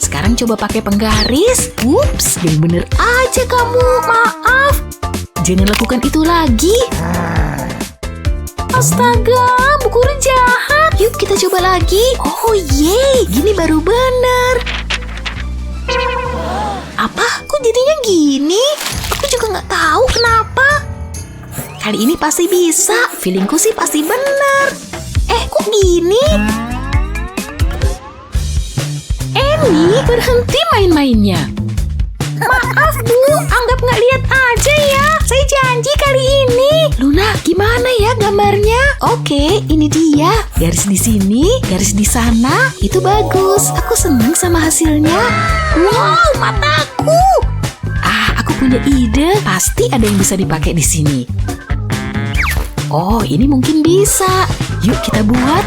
Sekarang coba pakai penggaris. Ups, yang bener aja kamu. Maaf. Jangan lakukan itu lagi. Astaga, Bu guru jahat. Yuk kita coba lagi. Oh yeay, gini baru bener. Apa? Kok jadinya gini? Aku juga nggak tahu kenapa. Kali ini pasti bisa. Feelingku sih pasti bener. Kok gini? Annie, berhenti main-mainnya. Maaf Bu, anggap nggak lihat aja ya. Saya janji kali ini. Luna, gimana ya gambarnya? Oke, ini dia. Garis di sini, garis di sana. Itu bagus. Aku seneng sama hasilnya. Wow, mataku. Aku punya ide. Pasti ada yang bisa dipakai di sini. Oh, ini mungkin bisa. Yuk kita buat.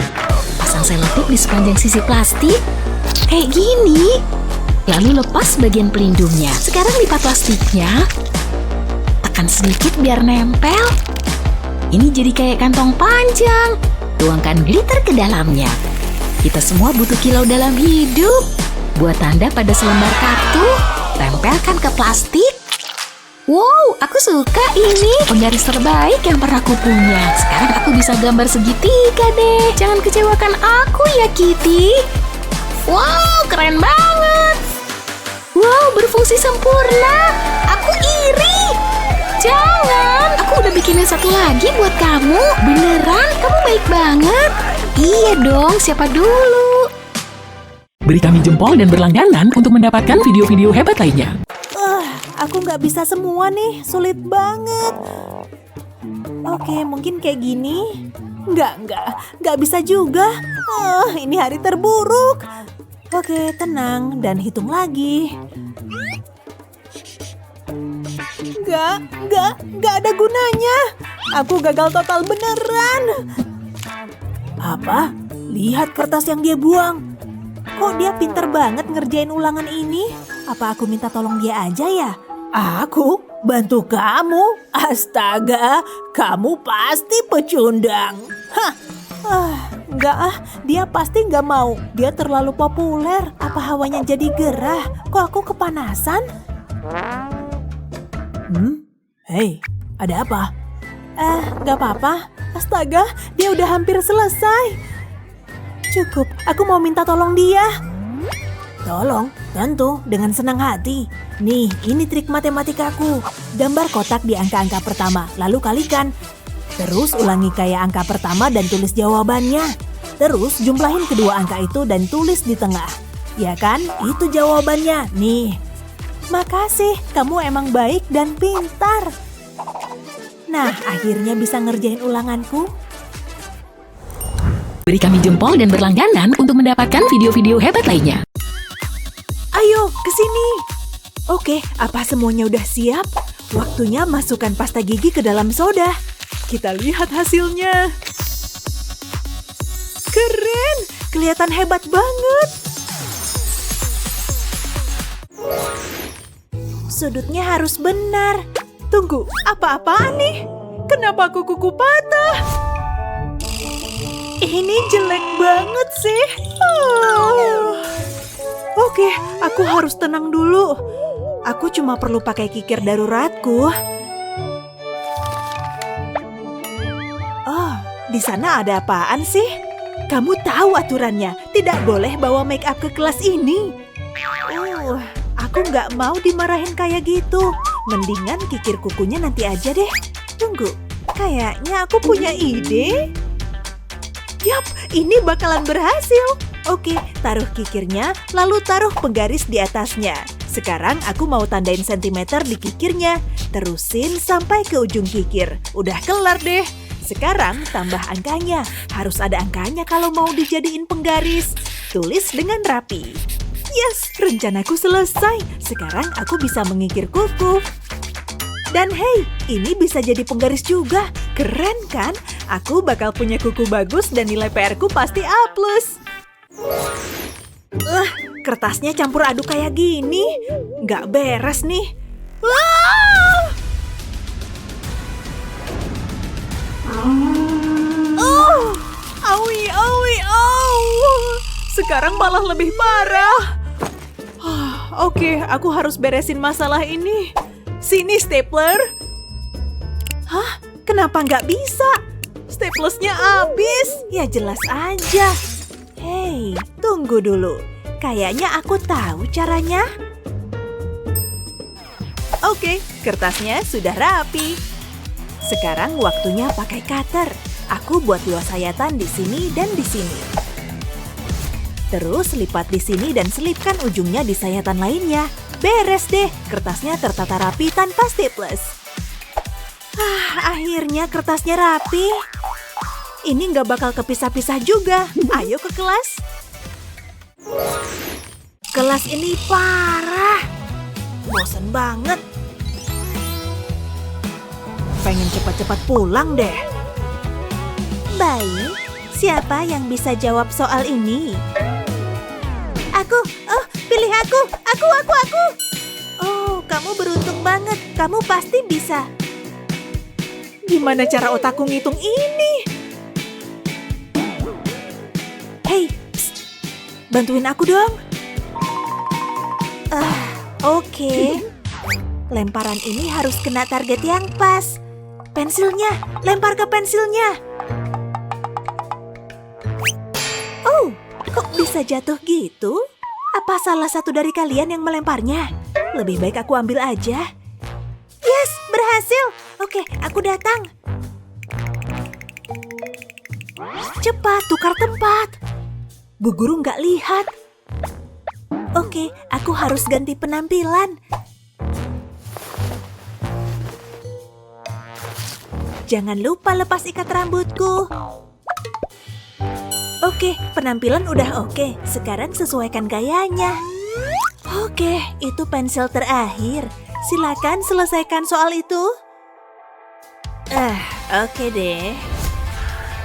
Pasang selotip di sepanjang sisi plastik. Kayak gini. Lalu lepas bagian pelindungnya. Sekarang lipat plastiknya. Tekan sedikit biar nempel. Ini jadi kayak kantong panjang. Tuangkan glitter ke dalamnya. Kita semua butuh kilau dalam hidup. Buat tanda pada selembar kartu. Tempelkan ke plastik. Wow, aku suka ini. Penggaris terbaik yang pernah aku punya. Sekarang aku bisa gambar segitiga deh. Jangan kecewakan aku ya, Kitty. Wow, keren banget. Wow, berfungsi sempurna. Aku iri. Jangan, aku udah bikinin satu lagi buat kamu. Beneran, kamu baik banget. Iya dong, siapa dulu? Beri kami jempol dan berlangganan untuk mendapatkan video-video hebat lainnya. Aku nggak bisa semua nih, sulit banget. Oke, mungkin kayak gini. Nggak bisa juga. Ini hari terburuk. Oke, tenang dan hitung lagi. Nggak ada gunanya. Aku gagal total beneran. Apa? Lihat kertas yang dia buang. Kok dia pinter banget ngerjain ulangan ini? Apa aku minta tolong dia aja ya? Aku bantu kamu? Astaga, kamu pasti pecundang. Enggak dia pasti nggak mau. Dia terlalu populer. Apa hawanya jadi gerah? Kok aku kepanasan? Hei, ada apa? Nggak apa-apa. Astaga, dia udah hampir selesai. Cukup, aku mau minta tolong dia. Tolong, tentu, dengan senang hati. Nih, ini trik matematikaku. Gambar kotak di angka-angka pertama, lalu kalikan. Terus ulangi kayak angka pertama dan tulis jawabannya. Terus jumlahin kedua angka itu dan tulis di tengah. Ya kan? Itu jawabannya. Nih. Makasih, kamu emang baik dan pintar. Nah, akhirnya bisa ngerjain ulanganku. Beri kami jempol dan berlangganan untuk mendapatkan video-video hebat lainnya. Ayo, ke sini. Oke, apa semuanya udah siap? Waktunya masukkan pasta gigi ke dalam soda. Kita lihat hasilnya. Keren, kelihatan hebat banget. Sudutnya harus benar. Tunggu, apa-apaan nih? kenapa kukuku patah? Ini jelek banget sih. Oke, aku harus tenang dulu. Aku cuma perlu pakai kikir daruratku. Oh, di sana ada apaan sih? Kamu tahu aturannya, tidak boleh bawa make up ke kelas ini. Aku nggak mau dimarahin kayak gitu. Mendingan kikir kukunya nanti aja deh. Tunggu, kayaknya aku punya ide. Yap, ini bakalan berhasil. Oke, taruh kikirnya, lalu taruh penggaris di atasnya. Sekarang aku mau tandain sentimeter di kikirnya. Terusin sampai ke ujung kikir. Udah kelar deh. Sekarang tambah angkanya. Harus ada angkanya kalau mau dijadiin penggaris. Tulis dengan rapi. Yes, rencanaku selesai. Sekarang aku bisa mengikir kuku. Dan hey, ini bisa jadi penggaris juga. Keren kan? Aku bakal punya kuku bagus dan nilai PR-ku pasti A+. Kertasnya campur aduk kayak gini. Nggak beres nih. Awi, sekarang malah lebih parah. Oke, aku harus beresin masalah ini. Sini stapler. Hah? Kenapa nggak bisa? Staplersnya habis. Ya jelas aja. Hei, tunggu dulu. Kayaknya aku tahu caranya. Oke, kertasnya sudah rapi. Sekarang waktunya pakai cutter. Aku buat 2 sayatan di sini dan di sini. Terus lipat di sini dan selipkan ujungnya di sayatan lainnya. Beres deh, kertasnya tertata rapi tanpa staples. Akhirnya kertasnya rapi. Ini nggak bakal kepisah-pisah juga. Ayo ke kelas. Kelas ini parah. Bosan banget. Pengen cepat-cepat pulang deh. Baik, siapa yang bisa jawab soal ini? Aku, pilih aku. Oh, kamu beruntung banget. Kamu pasti bisa. Gimana cara otakku ngitung ini? Hei, bantuin aku dong. Oke. Lemparan ini harus kena target yang pas. Pensilnya, lempar ke pensilnya. Oh, kok bisa jatuh gitu? Apa salah satu dari kalian yang melemparnya? Lebih baik aku ambil aja. Yes, berhasil. Oke, aku datang. Cepat, tukar tempat. Bu guru nggak lihat. Oke, aku harus ganti penampilan. Jangan lupa lepas ikat rambutku. Oke, penampilan udah oke. Sekarang sesuaikan gayanya. Oke, itu pensil terakhir. Silakan selesaikan soal itu. Oke deh.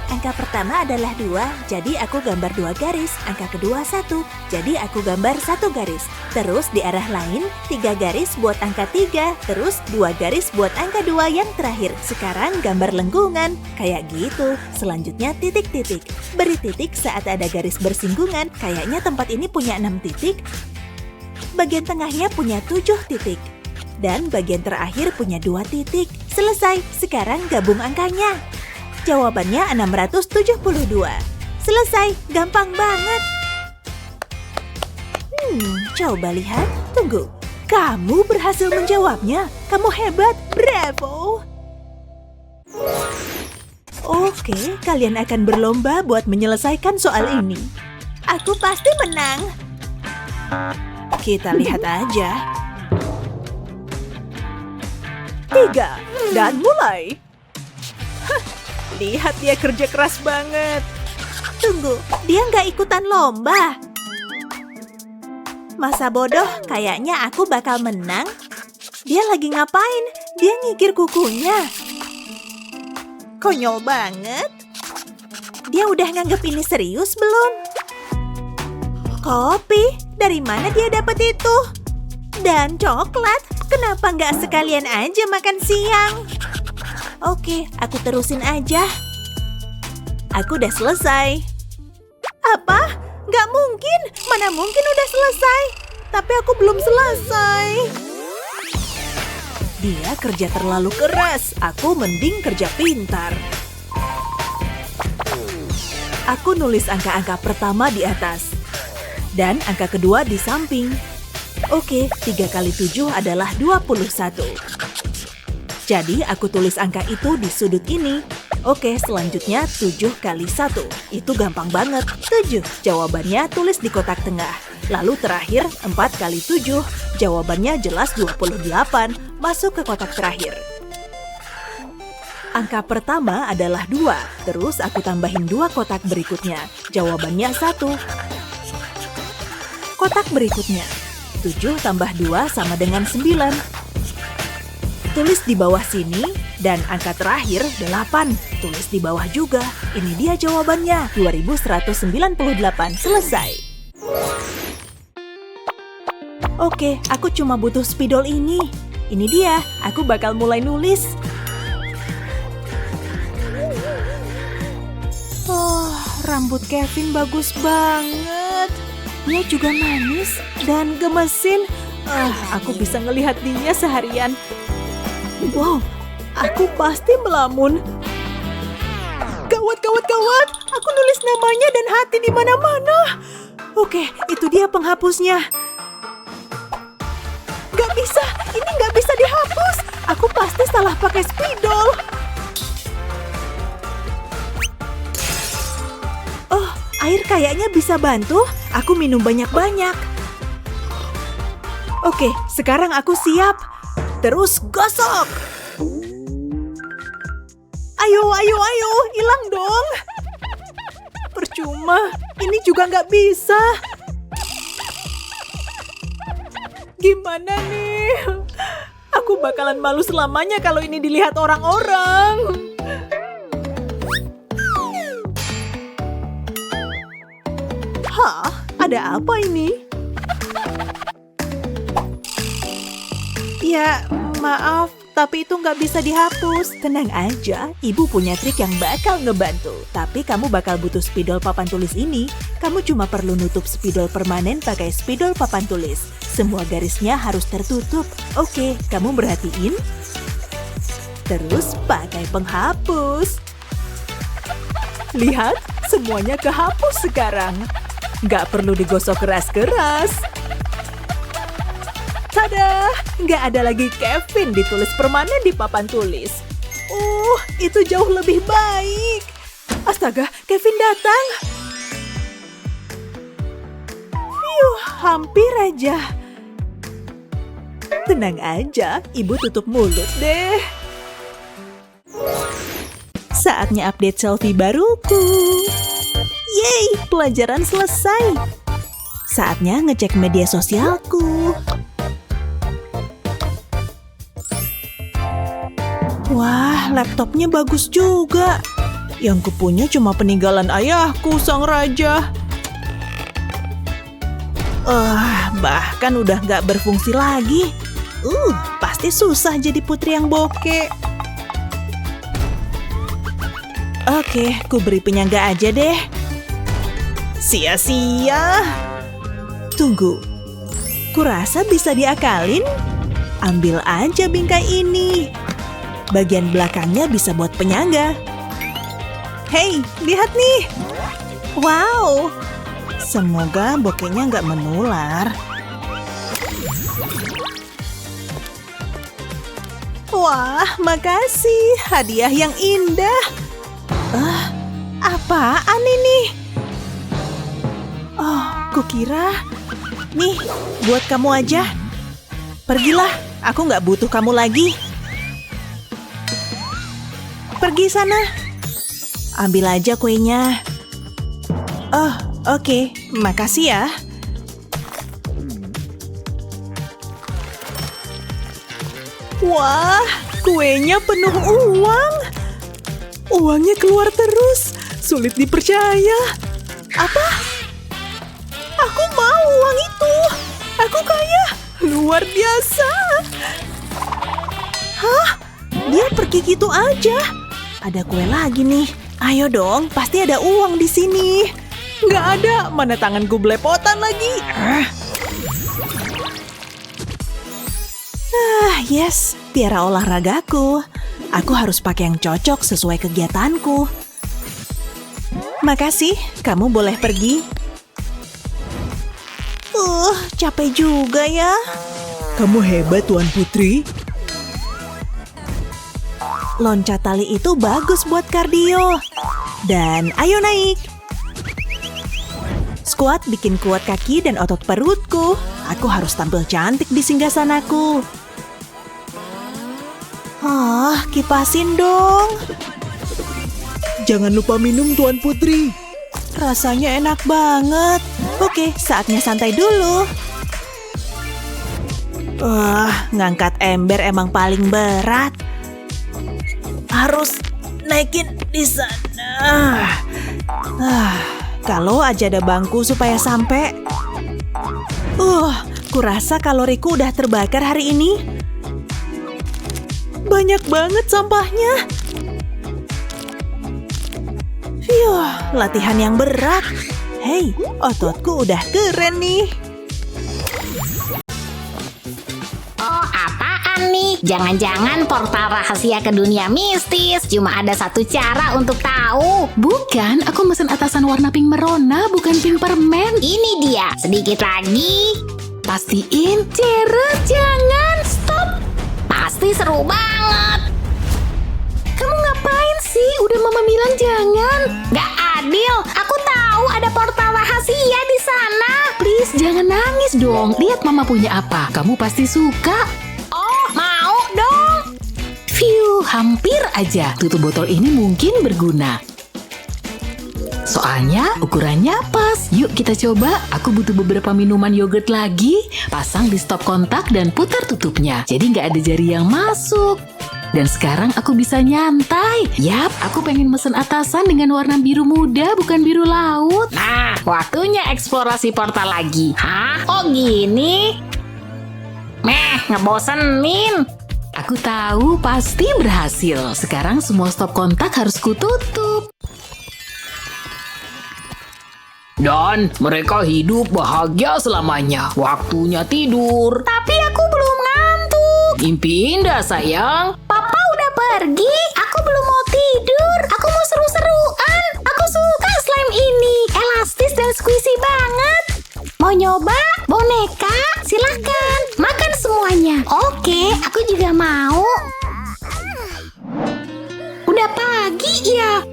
Angka pertama adalah 2, jadi aku gambar 2 garis. Angka kedua 1, jadi aku gambar 1 garis. Terus di arah lain, 3 garis buat angka 3. Terus 2 garis buat angka 2 yang terakhir. Sekarang gambar lengkungan, kayak gitu. Selanjutnya titik-titik. Beri titik saat ada garis bersinggungan. Kayaknya tempat ini punya 6 titik. Bagian tengahnya punya 7 titik. Dan bagian terakhir punya 2 titik. Selesai, sekarang gabung angkanya. Jawabannya 672. Selesai, gampang banget. Coba lihat. Tunggu, kamu berhasil menjawabnya. Kamu hebat, bravo. Oke, kalian akan berlomba buat menyelesaikan soal ini. Aku pasti menang. Kita lihat aja. 3, dan mulai. Lihat dia kerja keras banget. Tunggu, dia nggak ikutan lomba. Masa bodoh, kayaknya aku bakal menang. Dia lagi ngapain? Dia ngikir kukunya. Konyol banget. Dia udah nganggep ini serius belum? Kopi? Dari mana dia dapat itu? Dan coklat? Kenapa nggak sekalian aja makan siang? Oke, aku terusin aja. Aku udah selesai. Apa? Nggak mungkin. Mana mungkin udah selesai. Tapi aku belum selesai. Dia kerja terlalu keras. Aku mending kerja pintar. Aku nulis angka-angka pertama di atas. Dan angka kedua di samping. Oke, 3 kali 7 adalah 21. Jadi aku tulis angka itu di sudut ini. Oke, selanjutnya 7 kali 1. Itu gampang banget. 7. Jawabannya tulis di kotak tengah. Lalu terakhir 4 kali 7. Jawabannya jelas 28. Masuk ke kotak terakhir. Angka pertama adalah 2. Terus aku tambahin 2 kotak berikutnya. Jawabannya 1. Kotak berikutnya. 7 tambah 2 sama dengan 9. Tulis di bawah sini, dan angka terakhir 8. Tulis di bawah juga. Ini dia jawabannya, 2198. Selesai. Oke, aku cuma butuh spidol ini. Ini dia, aku bakal mulai nulis. Oh, rambut Kevin bagus banget. Dia juga manis dan gemesin. Aku bisa ngelihat dia seharian. Wow, aku pasti melamun. Gawat, gawat, gawat. Aku nulis namanya dan hati di mana-mana. Oke, itu dia penghapusnya. Gak bisa, ini gak bisa dihapus. Aku pasti salah pakai spidol. Oh, air kayaknya bisa bantu. Aku minum banyak-banyak. Oke, sekarang aku siap. Terus gosok. Ayo, ayo, ayo, hilang dong. Percuma, ini juga nggak bisa. Gimana nih? Aku bakalan malu selamanya kalau ini dilihat orang-orang. Hah? Ada apa ini? Ya, maaf, tapi itu nggak bisa dihapus. Tenang aja, ibu punya trik yang bakal ngebantu. Tapi kamu bakal butuh spidol papan tulis ini. Kamu cuma perlu nutup spidol permanen pakai spidol papan tulis. Semua garisnya harus tertutup. Oke, kamu perhatiin? Terus pakai penghapus. Lihat, semuanya kehapus sekarang. Nggak perlu digosok keras-keras. Tada! Nggak ada lagi Kevin ditulis permanen di papan tulis. Itu jauh lebih baik. Astaga, Kevin datang. Hampir aja. Tenang aja, ibu tutup mulut deh. Saatnya update selfie baruku. Yeay, pelajaran selesai. Saatnya ngecek media sosialku. Wah, laptopnya bagus juga. Yang kupunya cuma peninggalan ayahku, sang raja. Bahkan udah nggak berfungsi lagi. Pasti susah jadi putri yang bokeh. Oke, ku beri penyangga aja deh. Sia-sia. Tunggu, kurasa bisa diakalin. Ambil aja bingkai ini. Bagian belakangnya bisa buat penyangga. Hei, lihat nih. Wow, semoga bokehnya nggak menular. Wah, makasih. Hadiah yang indah. Apaan ini? Kukira. Nih, buat kamu aja. Pergilah, aku nggak butuh kamu lagi. Pergi sana. Ambil aja kuenya. Oke. Makasih ya. Wah, kuenya penuh uang. Uangnya keluar terus. Sulit dipercaya. Apa? Aku mau uang itu. Aku kaya. Luar biasa. Hah? dia pergi gitu aja. Ada kue lagi nih. Ayo dong, pasti ada uang di sini. Nggak ada, mana tanganku belepotan lagi. Yes, tiara olahragaku. Aku harus pakai yang cocok sesuai kegiatanku. Makasih, kamu boleh pergi. Capek juga ya. Kamu hebat, Tuan Putri. Loncat tali itu bagus buat kardio. Dan ayo naik. Squat bikin kuat kaki dan otot perutku. Aku harus tampil cantik di singgasanaku. Kipasin dong. Jangan lupa minum, Tuan Putri. Rasanya enak banget. Oke, saatnya santai dulu. Ngangkat ember emang paling berat. Harus naikin di sana. Kalau aja ada bangku supaya sampai. Kurasa kaloriku udah terbakar hari ini. Banyak banget sampahnya. Latihan yang berat. Hei, ototku udah keren nih. Apaan nih? Jangan-jangan portal rahasia ke dunia mistis. Cuma ada satu cara untuk tahu. Bukan, aku mesen atasan warna pink merona, bukan pink permen. Ini dia, sedikit lagi. Pastiin. Jared, jangan, stop. Pasti seru banget. Kamu ngapain sih? Udah mama bilang jangan. Gak adil, aku tahu ada portal rahasia di sana. Please, jangan nangis dong. Lihat mama punya apa. Kamu pasti suka. Oh, mau dong. Phew, hampir aja. Tutup botol ini mungkin berguna. Soalnya ukurannya pas. Yuk kita coba. Aku butuh beberapa minuman yogurt lagi. Pasang di stop kontak dan putar tutupnya. Jadi nggak ada jari yang masuk. Dan sekarang aku bisa nyantai. Yap, aku pengen mesen atasan dengan warna biru muda, bukan biru laut. Nah, waktunya eksplorasi portal lagi. Hah? Oh gini? Ngebosenin. Aku tahu pasti berhasil. Sekarang semua stop kontak harus kututup. Dan mereka hidup bahagia selamanya. Waktunya tidur. Tapi aku belum ngantuk. Mimpi indah, sayang. Papa udah pergi. Aku belum mau tidur. Aku mau seru-seruan. Aku suka slime ini. Elastis dan squishy banget. Mau nyoba? Boneka? Silahkan. Makan semuanya. Oke, aku juga mau. Udah pagi ya?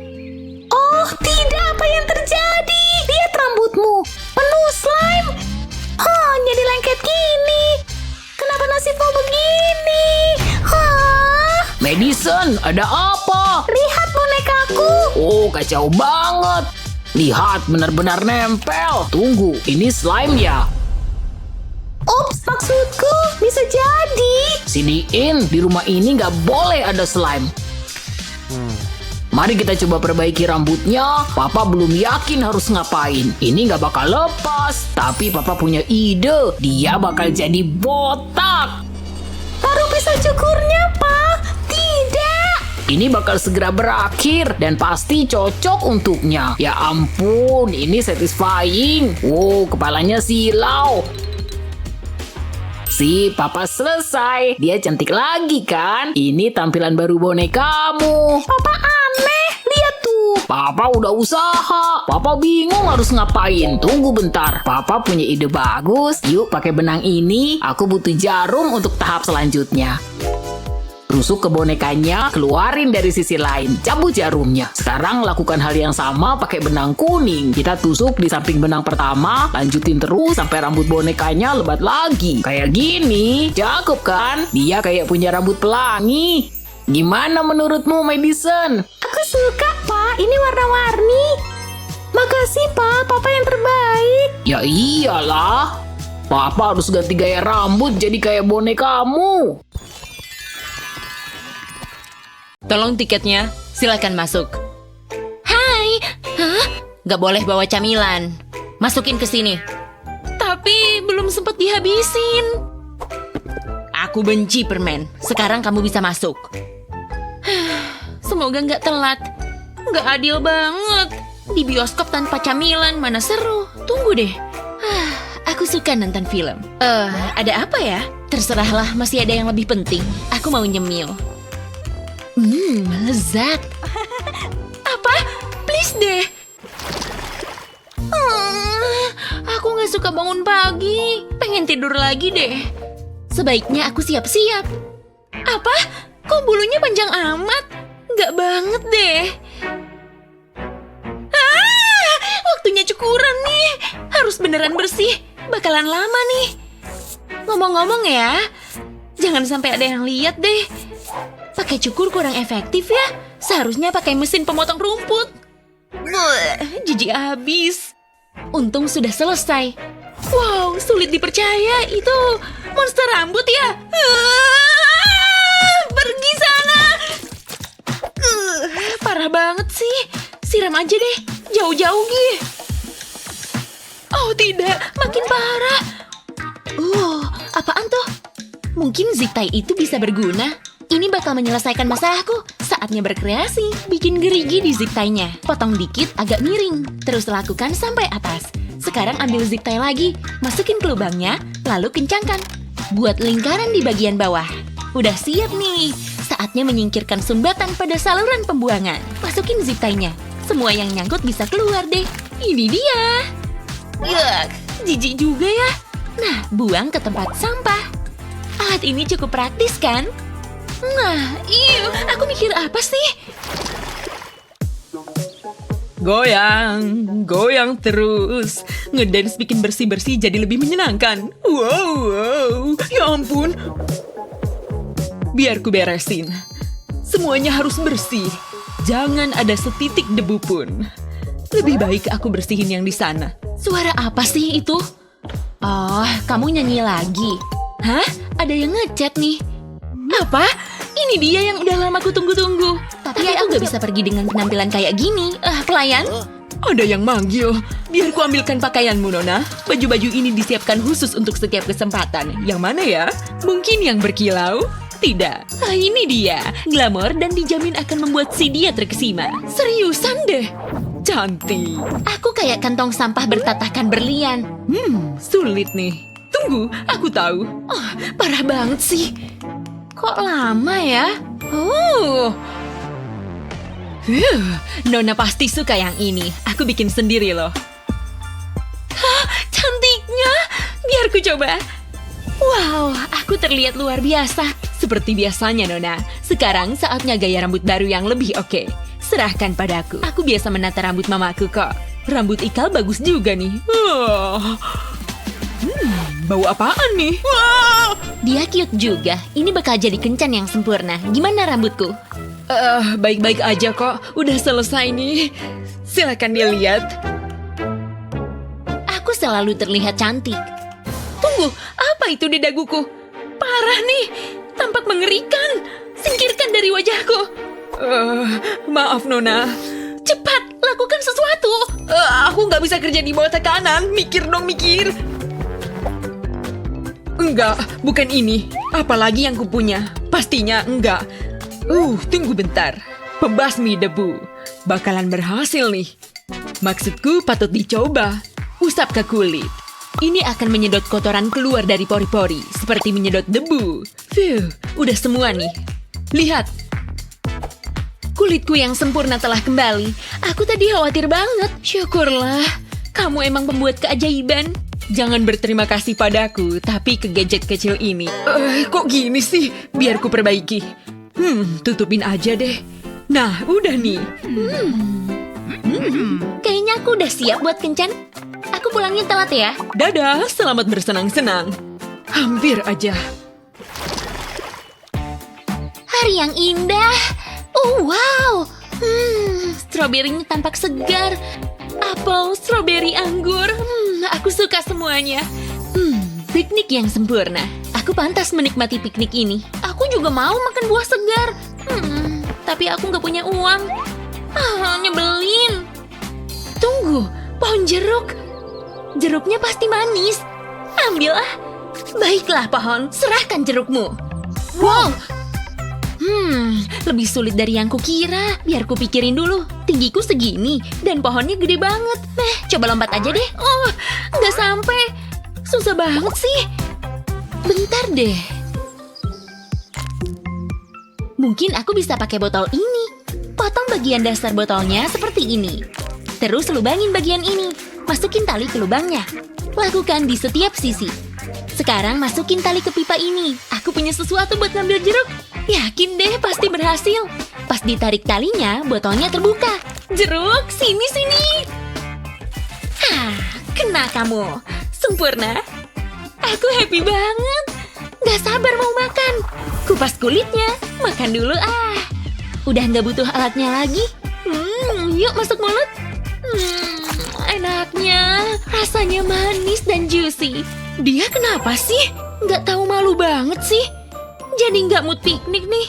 Oh, tidak. Apa yang terjadi? Lihat rambutmu. Penuh slime. Jadi lengket gini. Kenapa nasibmu begini? Madison, ada apa? Lihat bonekaku. Oh, kacau banget. Lihat, benar-benar nempel. Tunggu, ini slime ya? Ups, maksudku bisa jadi. Sidiin, di rumah ini nggak boleh ada slime. Mari kita coba perbaiki rambutnya. Papa belum yakin harus ngapain. Ini nggak bakal lepas. Tapi Papa punya ide. Dia bakal jadi botak. Taruh pisau cukurnya, Pak. Tidak. Ini bakal segera berakhir. Dan pasti cocok untuknya. Ya ampun, ini satisfying. Wow, kepalanya silau. Si Papa selesai. Dia cantik lagi kan? Ini tampilan baru bonekamu. Papa aneh. Lihat tuh. Papa udah usaha. Papa bingung harus ngapain. Tunggu bentar. Papa punya ide bagus. Yuk pakai benang ini. Aku butuh jarum untuk tahap selanjutnya. Rusuk ke bonekanya, keluarin dari sisi lain. Cabut jarumnya. Sekarang lakukan hal yang sama pakai benang kuning. Kita tusuk di samping benang pertama, lanjutin terus sampai rambut bonekanya lebat lagi. Kayak gini. Cakep kan? Dia kayak punya rambut pelangi. Gimana menurutmu, Madison? Aku suka, Pak. Ini warna-warni. Makasih, Pak. Papa yang terbaik. Ya iyalah. Papa harus ganti gaya rambut jadi kayak bonekamu. Tolong tiketnya, silakan masuk. Hai. Hah? Gak boleh bawa camilan. Masukin ke sini. Tapi belum sempat dihabisin. Aku benci permen. Sekarang kamu bisa masuk. Semoga nggak telat. Nggak adil banget. Di bioskop tanpa camilan mana seru. Tunggu deh. Aku suka nonton film. Ada apa ya? Terserahlah, masih ada yang lebih penting. Aku mau nyemil. Lezat. Apa? Please deh. Aku nggak suka bangun pagi. Pengen tidur lagi deh. Sebaiknya aku siap-siap. Apa? Kok bulunya panjang amat? Nggak banget deh. Waktunya cukuran nih. Harus beneran bersih. Bakalan lama nih. Ngomong-ngomong ya, jangan sampai ada yang lihat deh. Pakai cukur kurang efektif ya. Seharusnya pakai mesin pemotong rumput. Jijik abis. Untung sudah selesai. Wow, sulit dipercaya. Itu monster rambut ya. Pergi sana. Parah banget sih. Siram aja deh. Jauh-jauh Gi. Oh tidak, makin parah. Apaan tuh? Mungkin zip tie itu bisa berguna. Ini bakal menyelesaikan masalahku. Saatnya berkreasi. Bikin gerigi di zip tie-nya. Potong dikit agak miring. Terus lakukan sampai atas. Sekarang ambil zip tie lagi. Masukin ke lubangnya, lalu kencangkan. Buat lingkaran di bagian bawah. Udah siap nih. Saatnya menyingkirkan sumbatan pada saluran pembuangan. Masukin zip tie-nya. Semua yang nyangkut bisa keluar deh. Ini dia. Yuck, jijik juga ya. Nah, buang ke tempat sampah. Alat ini cukup praktis kan? Nah, aku mikir apa sih? Goyang, goyang terus. Ngedance bikin bersih-bersih jadi lebih menyenangkan. Wow, ya ampun. Biar ku beresin. Semuanya harus bersih. Jangan ada setitik debu pun. Lebih baik aku bersihin yang di sana. Suara apa sih itu? Oh, kamu nyanyi lagi. Hah? Ada yang ngechat nih. Apa? Ini dia yang udah lama ku tunggu-tunggu. Tapi aku gak bisa pergi dengan penampilan kayak gini. Pelayan? Ada yang manggil. Biar ku ambilkan pakaianmu, Nona. Baju-baju ini disiapkan khusus untuk setiap kesempatan. Yang mana ya? Mungkin yang berkilau? Tidak. Ini dia. Glamor dan dijamin akan membuat si dia terkesima. Seriusan deh. Cantik. Aku kayak kantong sampah bertatahkan berlian. Sulit nih. Tunggu, aku tahu. Parah banget sih. Kok lama ya? Nona pasti suka yang ini. Aku bikin sendiri loh. Cantiknya. Biar ku coba. Wow, aku terlihat luar biasa. Seperti biasanya, Nona. Sekarang saatnya gaya rambut baru yang lebih oke. Serahkan padaku. Aku biasa menata rambut mamaku kok. Rambut Ikal bagus juga nih. Bau apaan nih? Dia cute juga. Ini bakal jadi kencan yang sempurna. Gimana rambutku? Baik-baik aja kok. Udah selesai nih. Silakan dilihat. Aku selalu terlihat cantik. Tunggu, apa itu di daguku? Parah nih. Tampak mengerikan. Singkirkan dari wajahku. Maaf, Nona. Cepat, lakukan sesuatu. Aku nggak bisa kerja di bawah tekanan. Mikir dong, mikir. Enggak, bukan ini. Apalagi yang kupunya. Pastinya enggak. Tunggu bentar. Pembasmi debu. Bakalan berhasil nih. Maksudku patut dicoba. Usap ke kulit. Ini akan menyedot kotoran keluar dari pori-pori. Seperti menyedot debu. Udah semua nih. Lihat. Kulitku yang sempurna telah kembali. Aku tadi khawatir banget. Syukurlah. Kamu emang pembuat keajaiban. Jangan berterima kasih padaku, tapi ke gadget kecil ini. Kok gini sih? Biar ku perbaiki. Tutupin aja deh. Nah, udah nih. Kayaknya aku udah siap buat kencan. Aku pulangnya telat ya. Dadah, selamat bersenang-senang. Hampir aja. Hari yang indah. Wow. Stroberinya tampak segar. Apel, stroberi, anggur. Aku suka semuanya. Piknik yang sempurna. Aku pantas menikmati piknik ini. Aku juga mau makan buah segar. Tapi aku nggak punya uang. Nyebelin. Tunggu, pohon jeruk. Jeruknya pasti manis. Ambil ah. Baiklah pohon, serahkan jerukmu. Wow. Lebih sulit dari yang kukira. Biar kupikirin dulu. Tinggiku segini dan pohonnya gede banget. Coba lompat aja deh. Oh, nggak sampai. Susah banget sih. Bentar deh. Mungkin aku bisa pakai botol ini. Potong bagian dasar botolnya seperti ini. Terus lubangin bagian ini. Masukin tali ke lubangnya. Lakukan di setiap sisi. Sekarang masukin tali ke pipa ini. Aku punya sesuatu buat ngambil jeruk. Yakin deh pasti berhasil. Pas ditarik talinya, botolnya terbuka. Jeruk, sini. Kena kamu. Sempurna. Aku happy banget. Gak sabar mau makan. Kupas kulitnya. Makan dulu Udah gak butuh alatnya lagi. Yuk masuk mulut. Enaknya. Rasanya manis dan juicy. Dia kenapa sih? Gak tahu malu banget sih. Jadi gak mood piknik nih.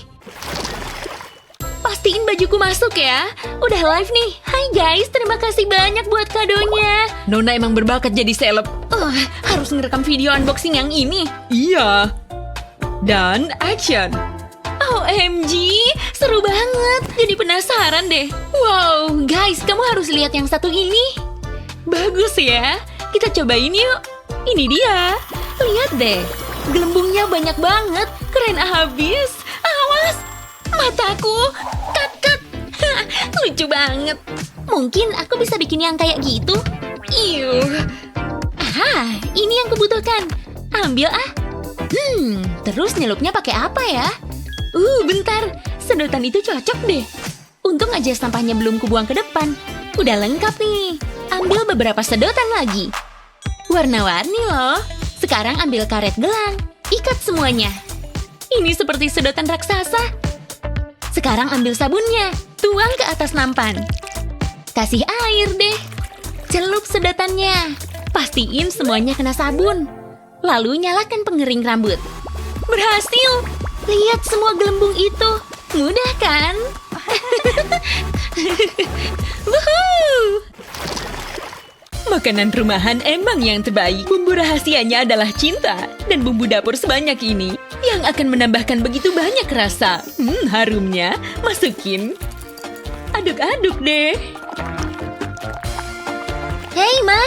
Pastiin bajuku masuk ya. Udah live nih. Hai guys, terima kasih banyak buat kadonya. Nona emang berbakat jadi seleb. Harus ngerekam video unboxing yang ini. Iya. Dan action. OMG, seru banget. Jadi penasaran deh. Wow, guys, kamu harus lihat yang satu ini. Bagus ya. Kita cobain yuk. Ini dia. Lihat deh. Gelembungnya banyak banget. Keren abis. Awas. Mataku. Cut. Lucu banget. Mungkin aku bisa bikin yang kayak gitu. Ini yang kubutuhkan. Ambil terus nyelupnya pakai apa ya? Bentar. Sedotan itu cocok deh. Untung aja sampahnya belum kubuang ke depan. Udah lengkap nih. Ambil beberapa sedotan lagi. Warna-warni loh. Sekarang ambil karet gelang. Ikat semuanya. Ini seperti sedotan raksasa. Sekarang ambil sabunnya. Tuang ke atas nampan. Kasih air deh. Celup sedotannya. Pastiin semuanya kena sabun. Lalu nyalakan pengering rambut. Berhasil. Lihat semua gelembung itu. Mudah kan? Woohoo! Makanan rumahan emang yang terbaik. Bumbu rahasianya adalah cinta. Dan bumbu dapur sebanyak ini yang akan menambahkan begitu banyak rasa. Harumnya. Masukin. Aduk-aduk deh. Hei, Ma.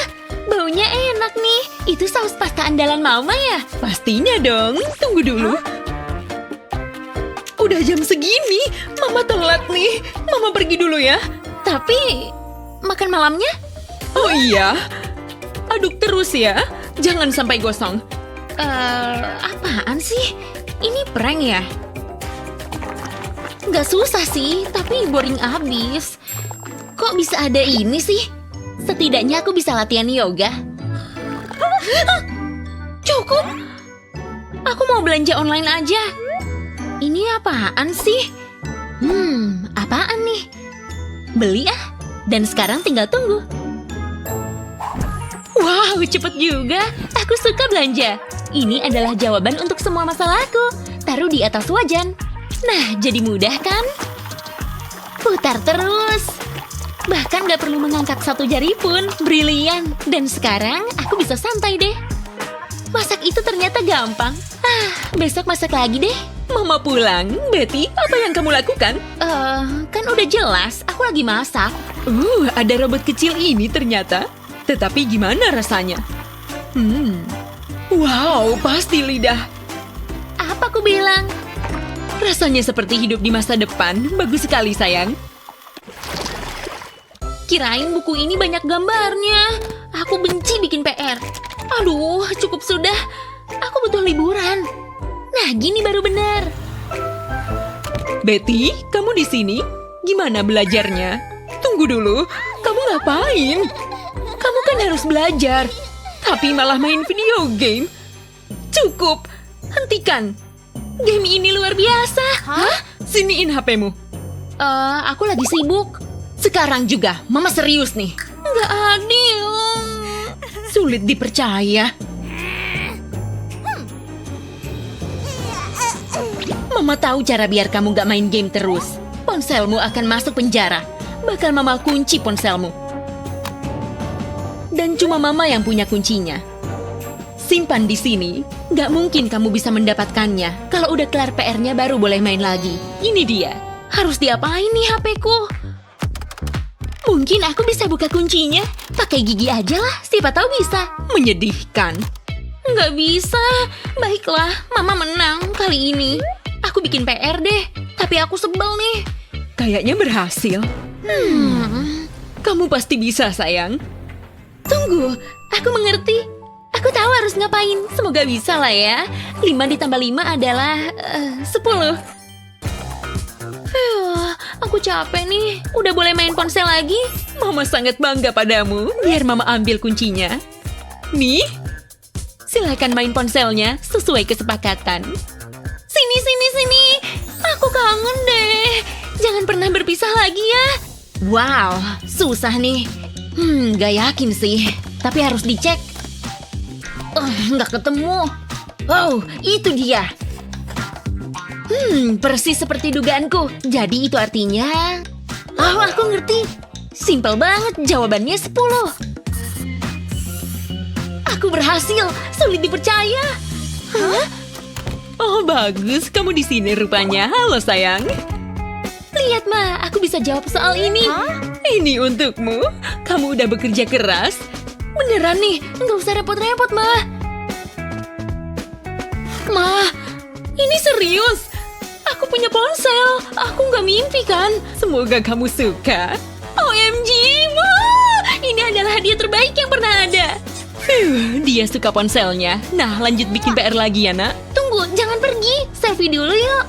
Baunya enak nih. Itu saus pasta andalan Mama ya? Pastinya dong. Tunggu dulu. Udah jam segini. Mama telat nih. Mama pergi dulu ya. Tapi, makan malamnya? Oh iya. Aduk terus ya. Jangan sampai gosong. Apaan sih? Ini prank ya? Nggak susah sih, tapi boring abis. Kok bisa ada ini sih? Setidaknya aku bisa latihan yoga. Cukup. Aku mau belanja online aja. Ini apaan sih? Apaan nih? Beli ah. Dan sekarang tinggal tunggu. Wow, cepet juga. Aku suka belanja. Ini adalah jawaban untuk semua masalahku. Taruh di atas wajan. Nah, jadi mudah kan? Putar terus. Bahkan gak perlu mengangkat satu jari pun. Brilian. Dan sekarang aku bisa santai deh. Masak itu ternyata gampang. Besok masak lagi deh. Mama pulang. Betty, apa yang kamu lakukan? Kan udah jelas. Aku lagi masak. Ada robot kecil ini ternyata. Tetapi gimana rasanya? Wow, pasti lidah. Apa aku bilang? Rasanya seperti hidup di masa depan. Bagus sekali, sayang. Kirain buku ini banyak gambarnya. Aku benci bikin PR. Aduh, cukup sudah. Aku butuh liburan. Nah, gini baru benar. Betty, kamu di sini? Gimana belajarnya? Tunggu dulu. Kamu ngapain? Kamu kan harus belajar. Tapi malah main video game. Cukup. Hentikan. Game ini luar biasa. Hah? Siniin HP-mu. Aku lagi sibuk. Sekarang juga, Mama serius nih. Nggak adil. Sulit dipercaya. Mama tahu cara biar kamu gak main game terus. Ponselmu akan masuk penjara. Bakal Mama kunci ponselmu. Dan cuma Mama yang punya kuncinya. Simpan di sini. Nggak mungkin kamu bisa mendapatkannya. Kalau udah kelar PR-nya baru boleh main lagi. Ini dia. Harus diapain nih HP-ku? Mungkin aku bisa buka kuncinya. Pakai gigi aja lah, siapa tahu bisa. Menyedihkan. Nggak bisa. Baiklah, Mama menang kali ini. Aku bikin PR deh, tapi aku sebel nih. Kayaknya berhasil. Kamu pasti bisa, sayang. Tunggu, aku mengerti. Aku tahu harus ngapain. Semoga bisa lah ya. 5 ditambah 5 adalah 10. Aku capek nih. Udah boleh main ponsel lagi? Mama sangat bangga padamu. Biar Mama ambil kuncinya. Nih, silakan main ponselnya sesuai kesepakatan. Sini. Aku kangen deh. Jangan pernah berpisah lagi ya. Wow, susah nih. Gak yakin sih. Tapi harus dicek. Nggak ketemu. Oh, itu dia. Persis seperti dugaanku. Jadi itu artinya... Oh, aku ngerti. Simpel banget, jawabannya 10. Aku berhasil, sulit dipercaya. Hah? Oh, bagus. Kamu di sini rupanya. Halo, sayang. Lihat, Ma, aku bisa jawab soal ini. Ini untukmu. Kamu udah bekerja keras. Beneran nih, nggak usah repot-repot, Ma. Ma, ini serius. Aku punya ponsel. Aku nggak mimpi kan? Semoga kamu suka. OMG, Ma. Ini adalah hadiah terbaik yang pernah ada. Dia suka ponselnya. Nah, lanjut bikin PR lagi ya, nak. Tunggu, jangan pergi. Selfie dulu yuk.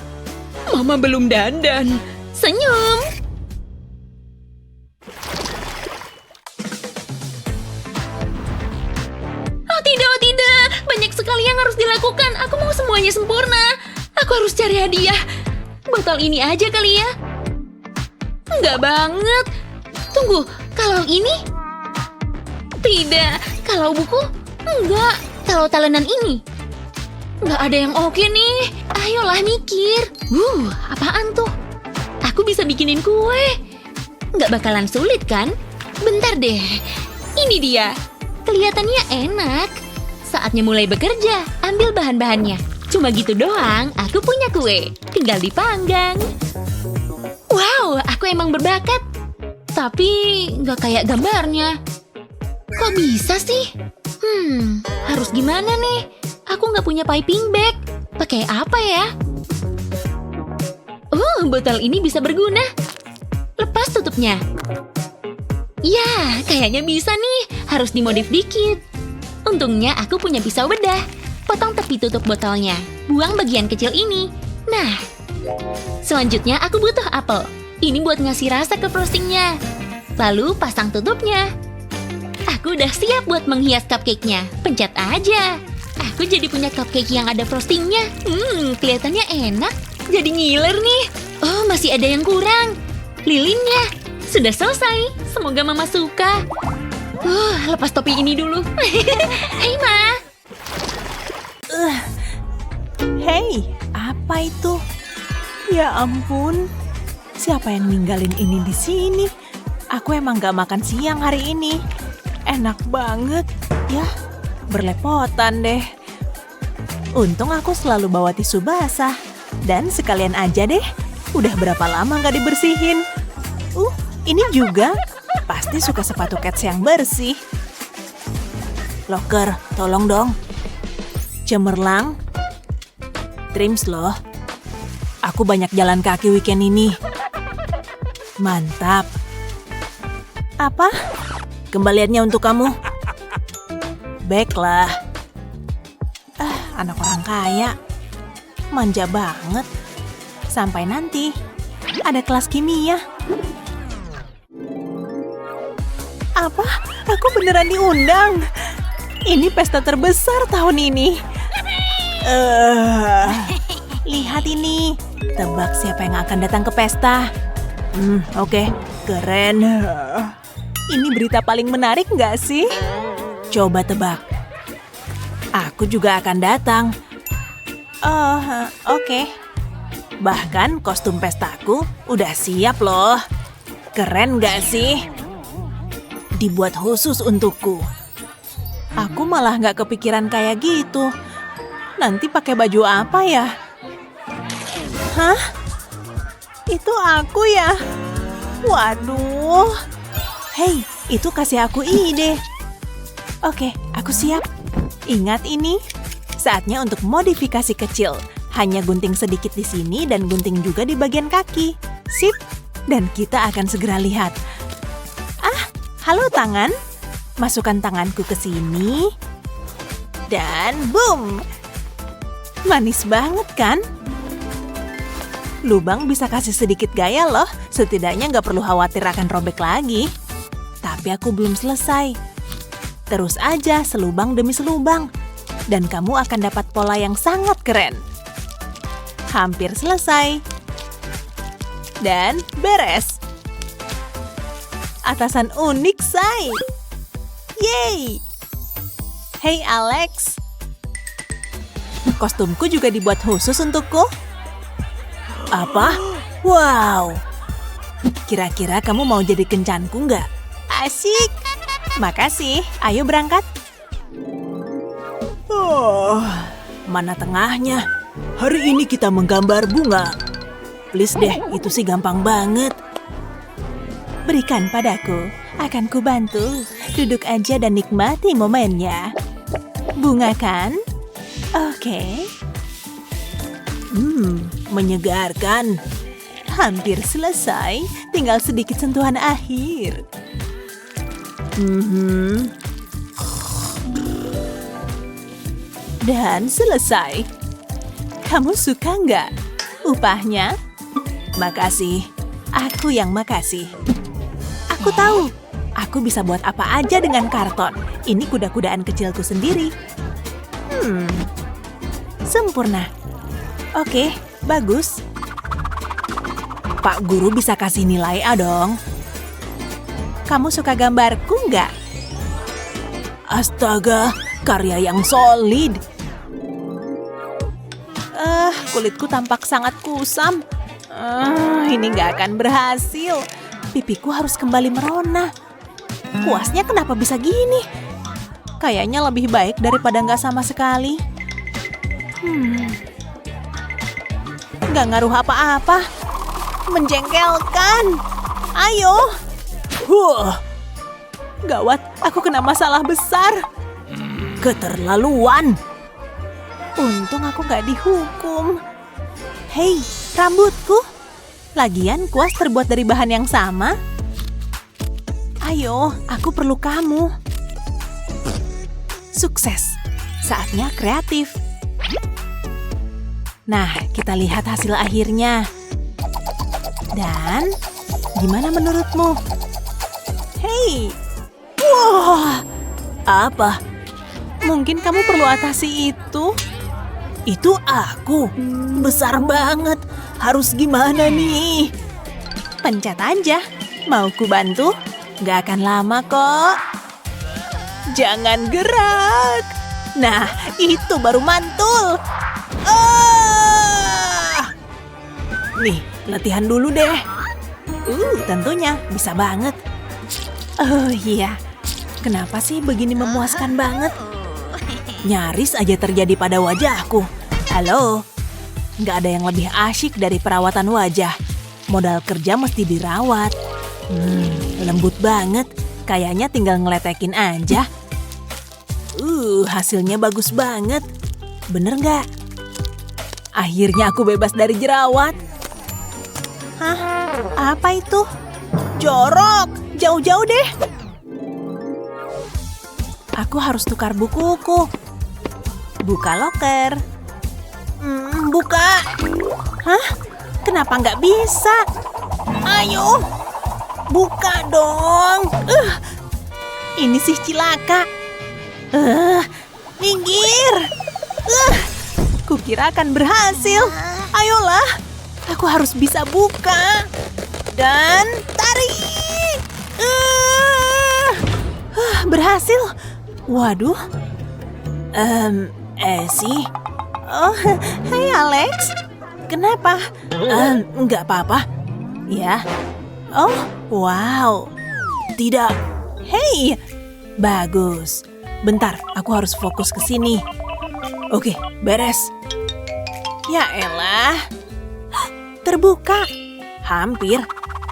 Mama belum dandan. Senyum. Oh tidak. Banyak sekali yang harus dilakukan. Aku mau semuanya sempurna. Aku harus cari hadiah. Botol ini aja kali ya. Enggak banget. Tunggu, kalau ini? Tidak. Kalau buku? Enggak. Kalau talenan ini? Enggak ada yang oke nih. Ayolah mikir. Apaan tuh? Aku bisa bikinin kue. Nggak bakalan sulit kan? Bentar deh. Ini dia. Kelihatannya enak. Saatnya mulai bekerja. Ambil bahan-bahannya. Cuma gitu doang, aku punya kue. Tinggal dipanggang. Wow, aku emang berbakat. Tapi nggak kayak gambarnya. Kok bisa sih? Harus gimana nih? Aku nggak punya piping bag. Pakai apa ya? Botol ini bisa berguna. Lepas tutupnya. Ya, kayaknya bisa nih. Harus dimodif dikit. Untungnya aku punya pisau bedah. Potong tepi tutup botolnya. Buang bagian kecil ini. Nah, selanjutnya aku butuh apel. Ini buat ngasih rasa ke frostingnya. Lalu pasang tutupnya. Aku udah siap buat menghias cupcake-nya. Pencet aja. Aku jadi punya cupcake yang ada frostingnya. Kelihatannya enak. Jadi ngiler nih. Oh, masih ada yang kurang. Lilinnya. Sudah selesai. Semoga Mama suka. Lepas topi ini dulu. Hai, Ma. Hei, apa itu? Ya ampun. Siapa yang ninggalin ini di sini? Aku emang gak makan siang hari ini. Enak banget. Ya, berlepotan deh. Untung aku selalu bawa tisu basah. Dan sekalian aja deh. Udah berapa lama gak dibersihin? Ini juga. Pasti suka sepatu Cats yang bersih. Locker, tolong dong. Cemerlang. Trims loh. Aku banyak jalan kaki weekend ini. Mantap. Apa? Kembaliannya untuk kamu. Baiklah. Anak orang kaya. Manja banget. Sampai nanti. Ada kelas kimia. Apa? Aku beneran diundang. Ini pesta terbesar tahun ini. Lihat ini. Tebak siapa yang akan datang ke pesta. Oke. Keren. Ini berita paling menarik nggak sih? Coba tebak. Aku juga akan datang. Oke. Bahkan kostum pestaku udah siap loh. Keren nggak sih? Dibuat khusus untukku. Aku malah nggak kepikiran kayak gitu. Nanti pakai baju apa ya? Hah? Itu aku ya? Waduh. Hei, itu kasih aku ide. Oke, aku siap. Ingat ini, saatnya untuk modifikasi kecil. Hanya gunting sedikit di sini dan gunting juga di bagian kaki. Sip, dan kita akan segera lihat. Ah, halo tangan. Masukkan tanganku ke sini. Dan boom. Manis banget kan? Lubang bisa kasih sedikit gaya loh. Setidaknya nggak perlu khawatir akan robek lagi. Tapi aku belum selesai. Terus aja selubang demi selubang. Dan kamu akan dapat pola yang sangat keren. Hampir selesai. Dan beres. Atasan unik, say. Yeay. Hey Alex. Kostumku juga dibuat khusus untukku. Apa? Wow. Kira-kira kamu mau jadi kencanku nggak? Asik. Makasih. Ayo berangkat. Oh, mana tengahnya? Hari ini kita menggambar bunga. Please deh, itu sih gampang banget. Berikan padaku. Akan kubantu. Duduk aja dan nikmati momennya. Bunga kan? Oke. Menyegarkan. Hampir selesai. Tinggal sedikit sentuhan akhir. Dan selesai. Kamu suka nggak? Upahnya? Makasih. Aku yang makasih. Aku tahu. Aku bisa buat apa aja dengan karton. Ini kuda-kudaan kecilku sendiri. Sempurna. Oke, bagus. Pak Guru bisa kasih nilai A dong. Kamu suka gambarku nggak? Astaga, karya yang solid. Kulitku tampak sangat kusam. Ini nggak akan berhasil. Pipiku harus kembali merona. Kuasnya kenapa bisa gini? Kayaknya lebih baik daripada nggak sama sekali. Nggak ngaruh apa-apa. Menjengkelkan. Ayo. Gawat, aku kena masalah besar. Keterlaluan. Untung aku nggak dihukum. Hei, rambutku. Lagian kuas terbuat dari bahan yang sama. Ayo, aku perlu kamu. Sukses. Saatnya kreatif. Nah, kita lihat hasil akhirnya. Dan, gimana menurutmu? Hei! Wah! Apa? Mungkin kamu perlu atasi itu? Itu aku. Besar banget. Harus gimana nih? Pencet aja. Mau ku bantu? Gak akan lama kok. Jangan gerak. Nah, itu baru mantul. Nih, latihan dulu deh. Tentunya bisa banget. Oh iya, kenapa sih begini memuaskan banget? Nyaris aja terjadi pada wajahku. Halo, nggak ada yang lebih asyik dari perawatan wajah. Modal kerja mesti dirawat. Lembut banget. Kayaknya tinggal ngeletekin aja. Hasilnya bagus banget. Bener nggak? Akhirnya aku bebas dari jerawat. Hah? Apa itu? Jorok! Jauh-jauh deh! Aku harus tukar bukuku. Buka loker. Buka. Hah? Kenapa nggak bisa? Ayo! Buka dong! Ini sih cilaka. Minggir! Kukira akan berhasil. Ayolah! Aku harus bisa buka. Dan tarik! Berhasil! Waduh. Essie? Oh, hai Alex. Kenapa? Nggak apa-apa. Ya. Oh, wow. Tidak. Hei, bagus. Bentar, aku harus fokus ke sini. Oke, beres. Ya elah. Terbuka. Hampir.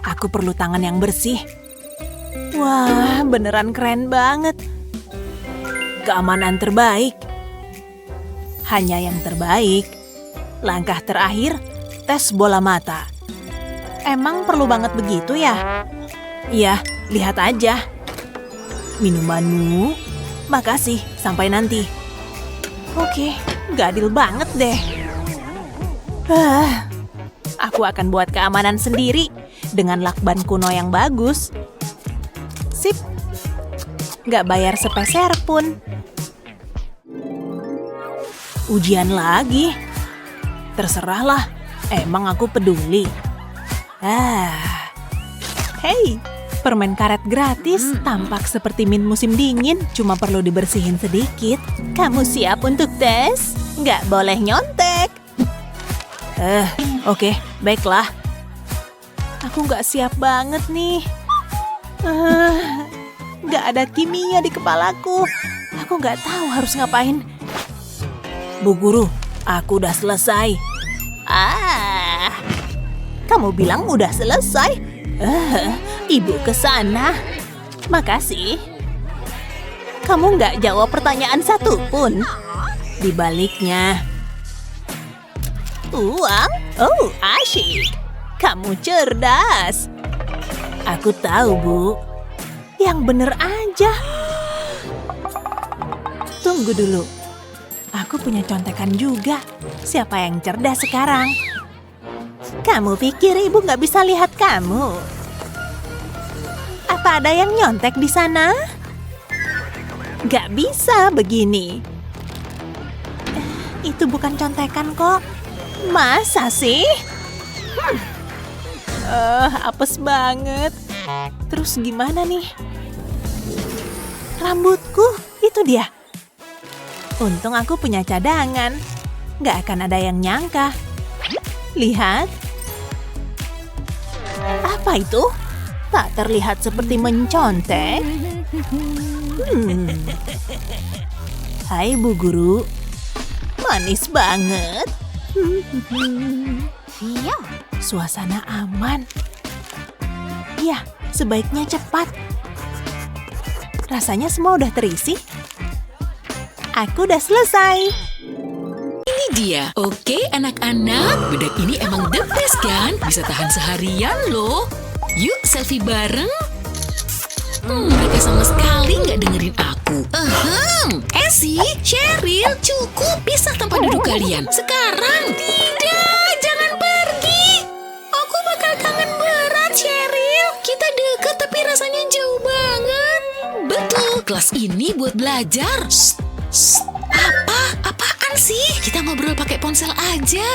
Aku perlu tangan yang bersih. Wah, beneran keren banget. Keamanan terbaik. Hanya yang terbaik. Langkah terakhir, tes bola mata. Emang perlu banget begitu ya? Iya, lihat aja. Minumanmu. Makasih, sampai nanti. Oke, gak adil banget deh. Aku akan buat keamanan sendiri dengan lakban kuno yang bagus. Sip. Gak bayar sepeser pun. Ujian lagi. Terserahlah, emang aku peduli. Hei, permen karet gratis tampak seperti min musim dingin, cuma perlu dibersihin sedikit. Kamu siap untuk tes? Nggak boleh nyontek. Oke, baiklah. Aku nggak siap banget nih. Nggak ada kimia di kepalaku. Aku nggak tahu harus ngapain. Bu Guru, aku udah selesai. Kamu bilang udah selesai? Ibu ke sana. Makasih. Kamu nggak jawab pertanyaan satu pun. Di baliknya. Uang? Oh, asyik. Kamu cerdas. Aku tahu, Bu. Yang bener aja. Tunggu dulu. Aku punya contekan juga. Siapa yang cerdas sekarang? Kamu pikir ibu nggak bisa lihat kamu? Apa ada yang nyontek di sana? Nggak bisa begini. Itu bukan contekan kok. Masa sih? Apes banget. Terus gimana nih? Rambutku, itu dia. Untung aku punya cadangan. Nggak akan ada yang nyangka. Lihat. Apa itu? Tak terlihat seperti mencontek. Hai Bu Guru. Manis banget. Suasana aman. Ya, sebaiknya cepat. Rasanya semua udah terisi. Aku udah selesai. Ini dia. Oke, anak-anak. Bedak ini emang the best kan? Bisa tahan seharian loh. Yuk, selfie bareng. Mereka sama sekali nggak dengerin aku. Essie, Cheryl, cukup. Pisah tempat duduk kalian. Sekarang. Tidak, jangan pergi. Aku bakal kangen berat, Cheryl. Kita deket tapi rasanya jauh banget. Betul, kelas ini buat belajar. Apaan sih? Kita ngobrol pakai ponsel aja.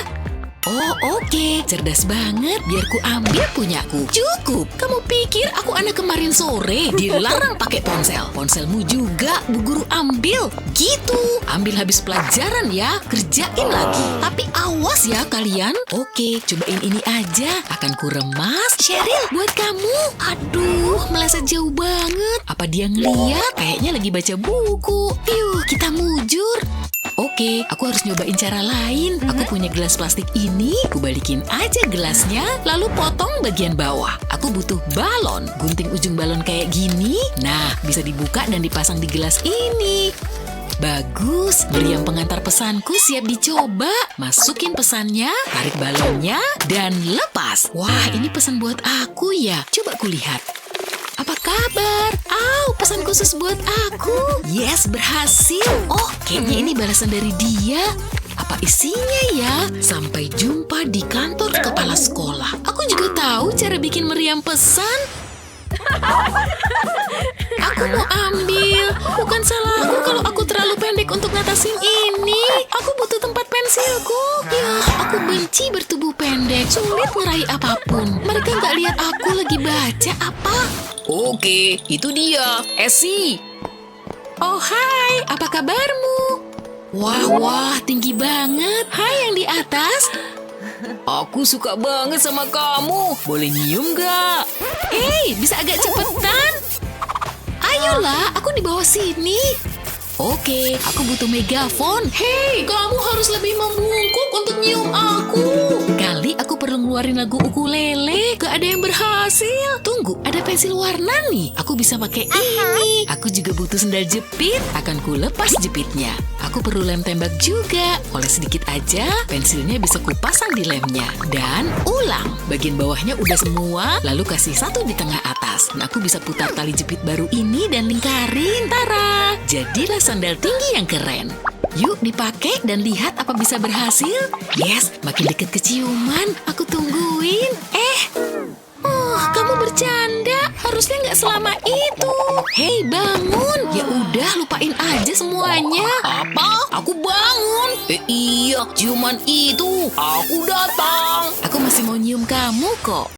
Oh, oke. Cerdas banget. Biar ku ambil punyaku. Cukup. Kamu pikir aku anak kemarin sore dilarang pakai ponsel? Ponselmu juga Bu Guru ambil. Gitu. Ambil habis pelajaran ya. Kerjain lagi. Tapi awas ya kalian. Oke, cobain ini aja. Akan ku remas. Cheryl, buat kamu. Aduh, meleset jauh banget. Apa dia ngeliat? Kayaknya lagi baca buku. Yuk, kita mujur. Oke, aku harus nyobain cara lain. Aku punya gelas plastik ini, aku balikin aja gelasnya, lalu potong bagian bawah. Aku butuh balon, gunting ujung balon kayak gini. Nah, bisa dibuka dan dipasang di gelas ini. Bagus, meriam pengantar pesanku siap dicoba. Masukin pesannya, tarik balonnya, dan lepas. Wah, ini pesan buat aku ya. Coba kulihat. Apa kabar? Pesan khusus buat aku. Yes, berhasil. Oh, kayaknya ini balasan dari dia. Apa isinya ya? Sampai jumpa di kantor kepala sekolah. Aku juga tahu cara bikin meriam pesan. Aku mau ambil. Bukan salahku kalau aku terlalu pendek untuk ngatasin ini. Aku butuh tempat pensilku. Ya, aku benci bertubuh pendek. Sulit ngeraih apapun. Mereka nggak lihat aku lagi baca apa. Oke, itu dia. Essie. Oh, hai. Apa kabarmu? Wah, tinggi banget. Hai yang di atas. Aku suka banget sama kamu. Boleh nyium gak? Hei, bisa agak cepetan? Ayolah, aku di bawah sini. Oke, aku butuh megafon. Hei, kamu harus lebih membungkuk untuk nyium aku. Kali aku perlu ngeluarin lagu ukulele. Gak ada yang berhasil. Tunggu, ada pensil warna nih. Aku bisa pakai ini. Aku juga butuh sendal jepit. Akan ku lepas jepitnya. Aku perlu lem tembak juga. Oles sedikit aja, pensilnya bisa kupasang di lemnya. Dan ulang. Bagian bawahnya udah semua, lalu kasih satu di tengah atas. Nah, aku bisa putar tali jepit baru ini dan lingkarin. Tara! Jadilah sandal tinggi yang keren. Yuk dipakai dan lihat apa bisa berhasil. Yes, makin deket keciuman. Aku tungguin. Kamu bercanda. Harusnya nggak selama itu. Hei, bangun. Ya udah, lupain aja semuanya. Apa? Aku bangun. Iya, ciuman itu. Aku datang. Aku masih mau nyium kamu kok.